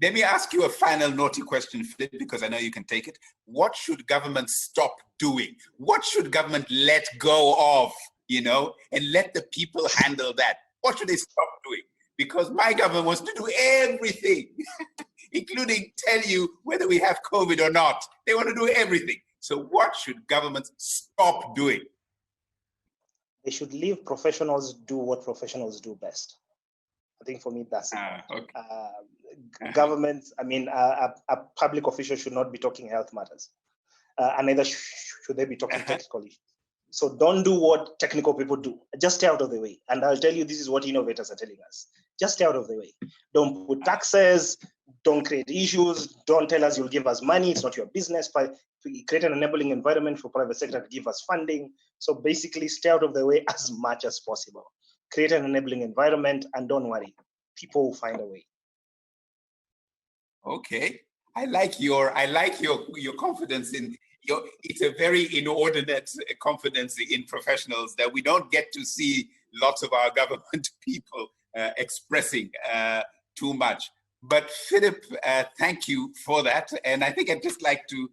Let me ask you a final naughty question, Philip, because I know you can take it. What should government stop doing? What should government let go of, and let the people handle that? What should they stop doing? Because my government wants to do everything, including tell you whether we have COVID or not. They want to do everything. So what should governments stop doing? They should leave professionals do what professionals do best. I think for me, that's it. Okay. Governments, I mean, a public official should not be talking health matters, and neither should they be talking technical issues. So don't do what technical people do. Just stay out of the way. And I'll tell you, this is what innovators are telling us. Just stay out of the way. Don't put taxes, don't create issues, don't tell us you'll give us money, it's not your business. Create an enabling environment for private sector to give us funding. So basically stay out of the way as much as possible. Create an enabling environment, and don't worry, people will find a way. Okay, I like your confidence in it's a very inordinate confidence in professionals that we don't get to see lots of our government people expressing too much. But Philip, thank you for that, and I think I'd just like to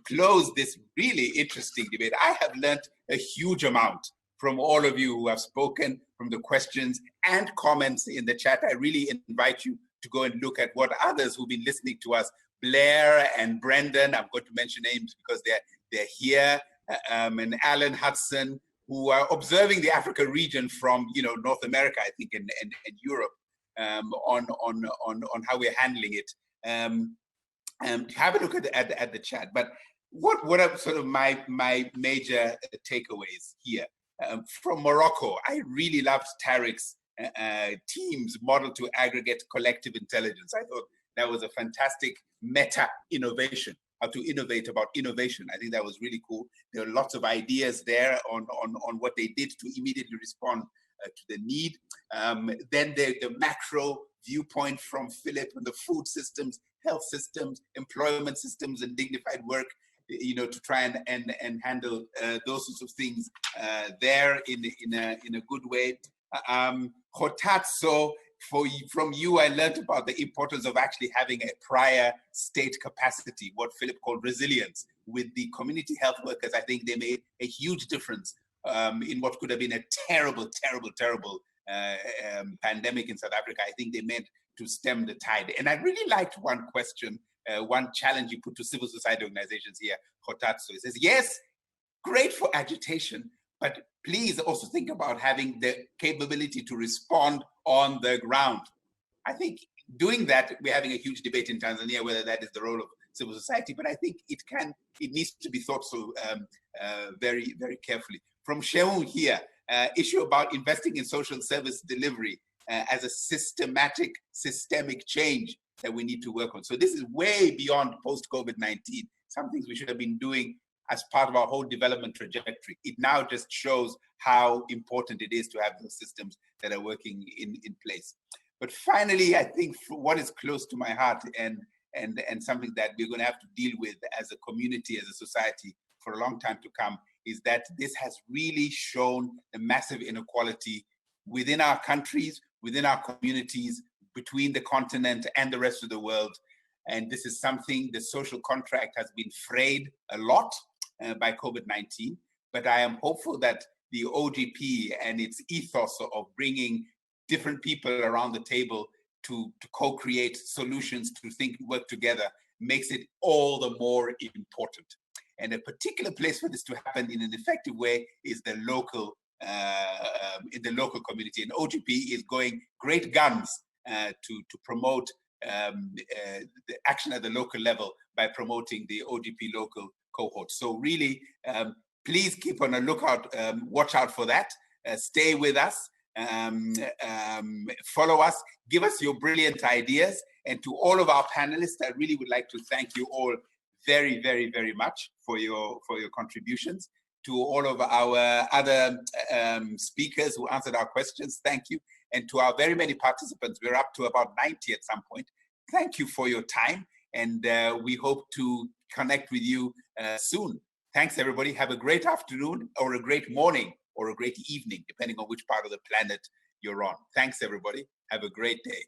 close this really interesting debate. I have learned a huge amount from all of you who have spoken, from the questions and comments in the chat. I really invite you to go and look at what others who've been listening to us, Blair and Brendan, I'm going to mention names because they're here, and Alan Hudson, who are observing the Africa region from North America, I think, and Europe, on how we're handling it. Have a look at the chat. But what are sort of my major takeaways here? From Morocco, I really loved Tariq's team's model to aggregate collective intelligence. I thought that was a fantastic meta innovation, how to innovate about innovation. I think that was really cool. There are lots of ideas there on what they did to immediately respond to the need. Then the macro viewpoint from Philip on the food systems, health systems, employment systems, and dignified work, to try and handle those sorts of things there in a good way. Hotatso, from you, I learned about the importance of actually having a prior state capacity, what Philip called resilience. With the community health workers, I think they made a huge difference in what could have been a terrible pandemic in South Africa. I think they meant to stem the tide. And I really liked one question, one challenge you put to civil society organizations here, Hotatsu. It says, yes, great for agitation, but please also think about having the capability to respond on the ground. I think doing that, we're having a huge debate in Tanzania, whether that is the role of civil society, but I think it needs to be thought through very, very carefully. From Sheung here, issue about investing in social service delivery as a systemic change that we need to work on. So this is way beyond post-COVID-19, some things we should have been doing as part of our whole development trajectory. It now just shows how important it is to have those systems that are working in place. But finally, I think what is close to my heart and something that we're going to have to deal with as a community, as a society for a long time to come, is that this has really shown the massive inequality within our countries, within our communities, between the continent and the rest of the world. And this is something, the social contract has been frayed a lot by COVID-19, but I am hopeful that the OGP and its ethos of bringing different people around the table to co-create solutions, to work together, makes it all the more important. And a particular place for this to happen in an effective way is the local, in the local community. And OGP is going great guns to promote the action at the local level by promoting the OGP local cohort. So really, please keep on a lookout, watch out for that. Stay with us, follow us, give us your brilliant ideas. And to all of our panelists, I really would like to thank you all very, very, very much for your contributions. To all of our other speakers who answered our questions, thank you. And to our very many participants, we're up to about 90 at some point. Thank you for your time, and we hope to connect with you soon. Thanks, everybody. Have a great afternoon, or a great morning, or a great evening, depending on which part of the planet you're on. Thanks, everybody. Have a great day.